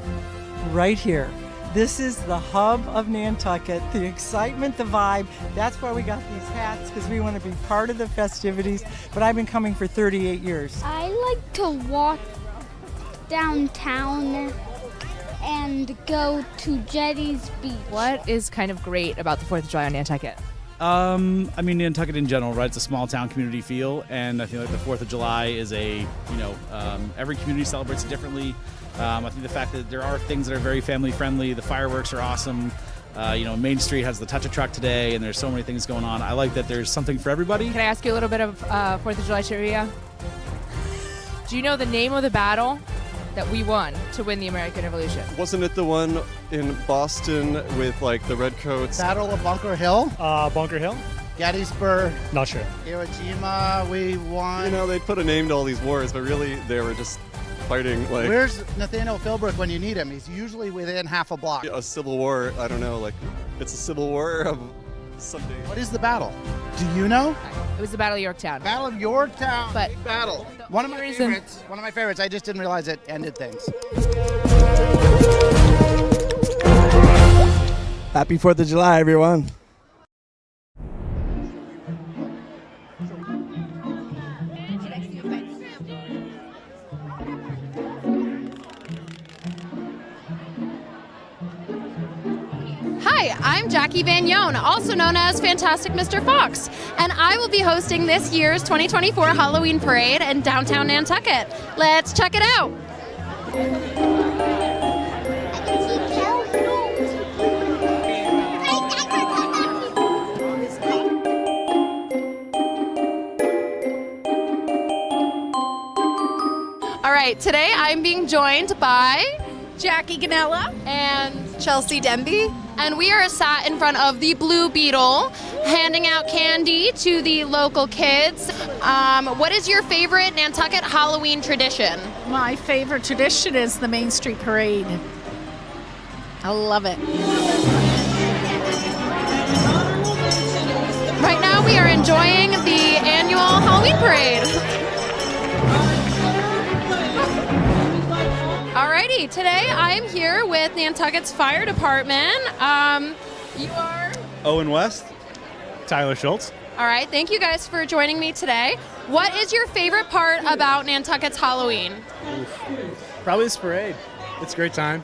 Speaker 5: Right here. This is the hub of Nantucket, the excitement, the vibe. That's why we got these hats, because we want to be part of the festivities. But I've been coming for 38 years.
Speaker 16: I like to walk downtown and go to Jetty's Beach.
Speaker 20: What is kind of great about the 4th of July on Nantucket?
Speaker 7: Nantucket in general, right? It's a small town community feel, and I feel like the 4th of July is every community celebrates it differently. I think the fact that there are things that are very family friendly, the fireworks are awesome. Main Street has the Touch a Truck today, and there's so many things going on. I like that there's something for everybody.
Speaker 20: Can I ask you a little bit of 4th of July trivia? Do you know the name of the battle that we won to win the American Revolution?
Speaker 22: Wasn't it the one in Boston with like the redcoats?
Speaker 23: Battle of Bunker Hill?
Speaker 3: Bunker Hill?
Speaker 23: Gettysburg.
Speaker 3: Not sure.
Speaker 23: Iwo Jima, we won.
Speaker 22: They put a name to all these wars, but really they were just fighting like...
Speaker 23: Where's Nathaniel Philbrook when you need him? He's usually within half a block.
Speaker 22: A civil war, I don't know, it's a civil war of something.
Speaker 23: What is the battle? Do you know?
Speaker 20: It was the Battle of Yorktown.
Speaker 23: Battle of Yorktown.
Speaker 20: But
Speaker 23: big battle. One of my favorites. I just didn't realize it ended things.
Speaker 8: Happy 4th of July, everyone.
Speaker 9: Hi, I'm Jackie Van Yon, also known as Fantastic Mr. Fox, and I will be hosting this year's 2024 Halloween Parade in downtown Nantucket. Let's check it out. All right, today I'm being joined by
Speaker 10: Jackie Ganella
Speaker 9: and
Speaker 10: Chelsea Denby.
Speaker 9: And we are sat in front of the Blue Beetle, handing out candy to the local kids. What is your favorite Nantucket Halloween tradition?
Speaker 10: My favorite tradition is the Main Street Parade. I love it.
Speaker 9: Right now we are enjoying the annual Halloween Parade. Alrighty, today I am here with Nantucket's Fire Department. You are?
Speaker 27: Owen West. Tyler Schultz.
Speaker 9: All right, thank you guys for joining me today. What is your favorite part about Nantucket's Halloween?
Speaker 27: Probably this parade. It's a great time.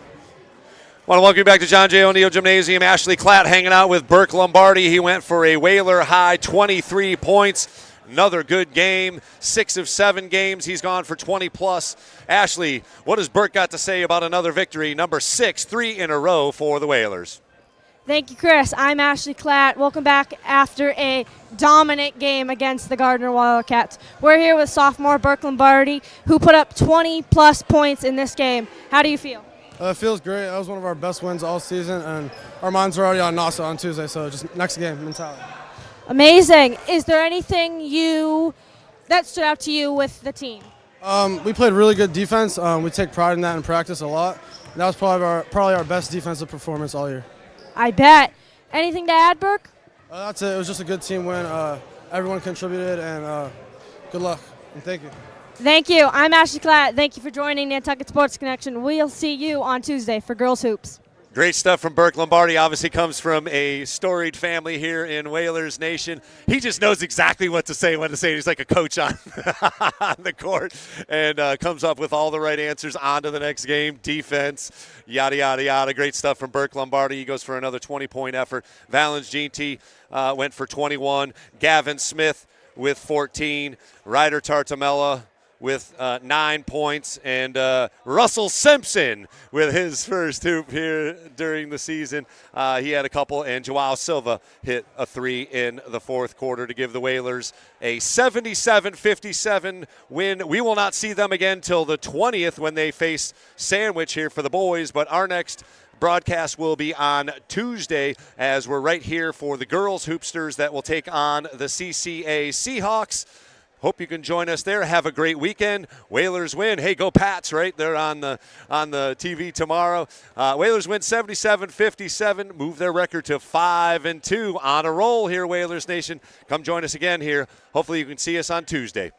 Speaker 1: I want to welcome you back to John J. O'Neill Gymnasium. Ashley Klatt hanging out with Burke Lombardi. He went for a Whaler high 23 points. Another good game, 6 of 7 games. He's gone for 20-plus. Ashley, what has Burke got to say about another victory, number 6, 3 in a row for the Whalers?
Speaker 12: Thank you, Chris. I'm Ashley Klatt. Welcome back after a dominant game against the Gardner Wildcats. We're here with sophomore Burke Lombardi, who put up 20-plus points in this game. How do you feel?
Speaker 8: It feels great. That was one of our best wins all season, and our minds are already on Nassau on Tuesday, so just next game mentality.
Speaker 12: Amazing. Is there anything that stood out to you with the team?
Speaker 8: We played really good defense. We take pride in that in practice a lot. That was probably our best defensive performance all year.
Speaker 12: I bet. Anything to add, Burke?
Speaker 8: That's it. It was just a good team win. Everyone contributed, and good luck. And thank you.
Speaker 12: Thank you. I'm Ashley Klatt. Thank you for joining Nantucket Sports Connection. We'll see you on Tuesday for Girls Hoops.
Speaker 1: Great stuff from Burke Lombardi. Obviously comes from a storied family here in Whalers Nation. He just knows exactly what to say, when to say. He's like a coach on, on the court, and comes up with all the right answers. On to the next game, defense, yada, yada, yada. Great stuff from Burke Lombardi. He goes for another 20-point effort. Valens Ginty went for 21. Gavin Smith with 14. Ryder Tartamella with 9 points, and Russell Simpson with his first hoop here during the season. He had a couple, and Joao Silva hit a 3 in the fourth quarter to give the Whalers a 77-57 win. We will not see them again till the 20th when they face Sandwich here for the boys, but our next broadcast will be on Tuesday as we're right here for the girls hoopsters that will take on the CCA Seahawks. Hope you can join us there. Have a great weekend. Whalers win. Hey, go Pats, right? They're on the TV tomorrow. Whalers win 77-57, move their record to 5-2. On a roll here, Whalers Nation. Come join us again here. Hopefully you can see us on Tuesday.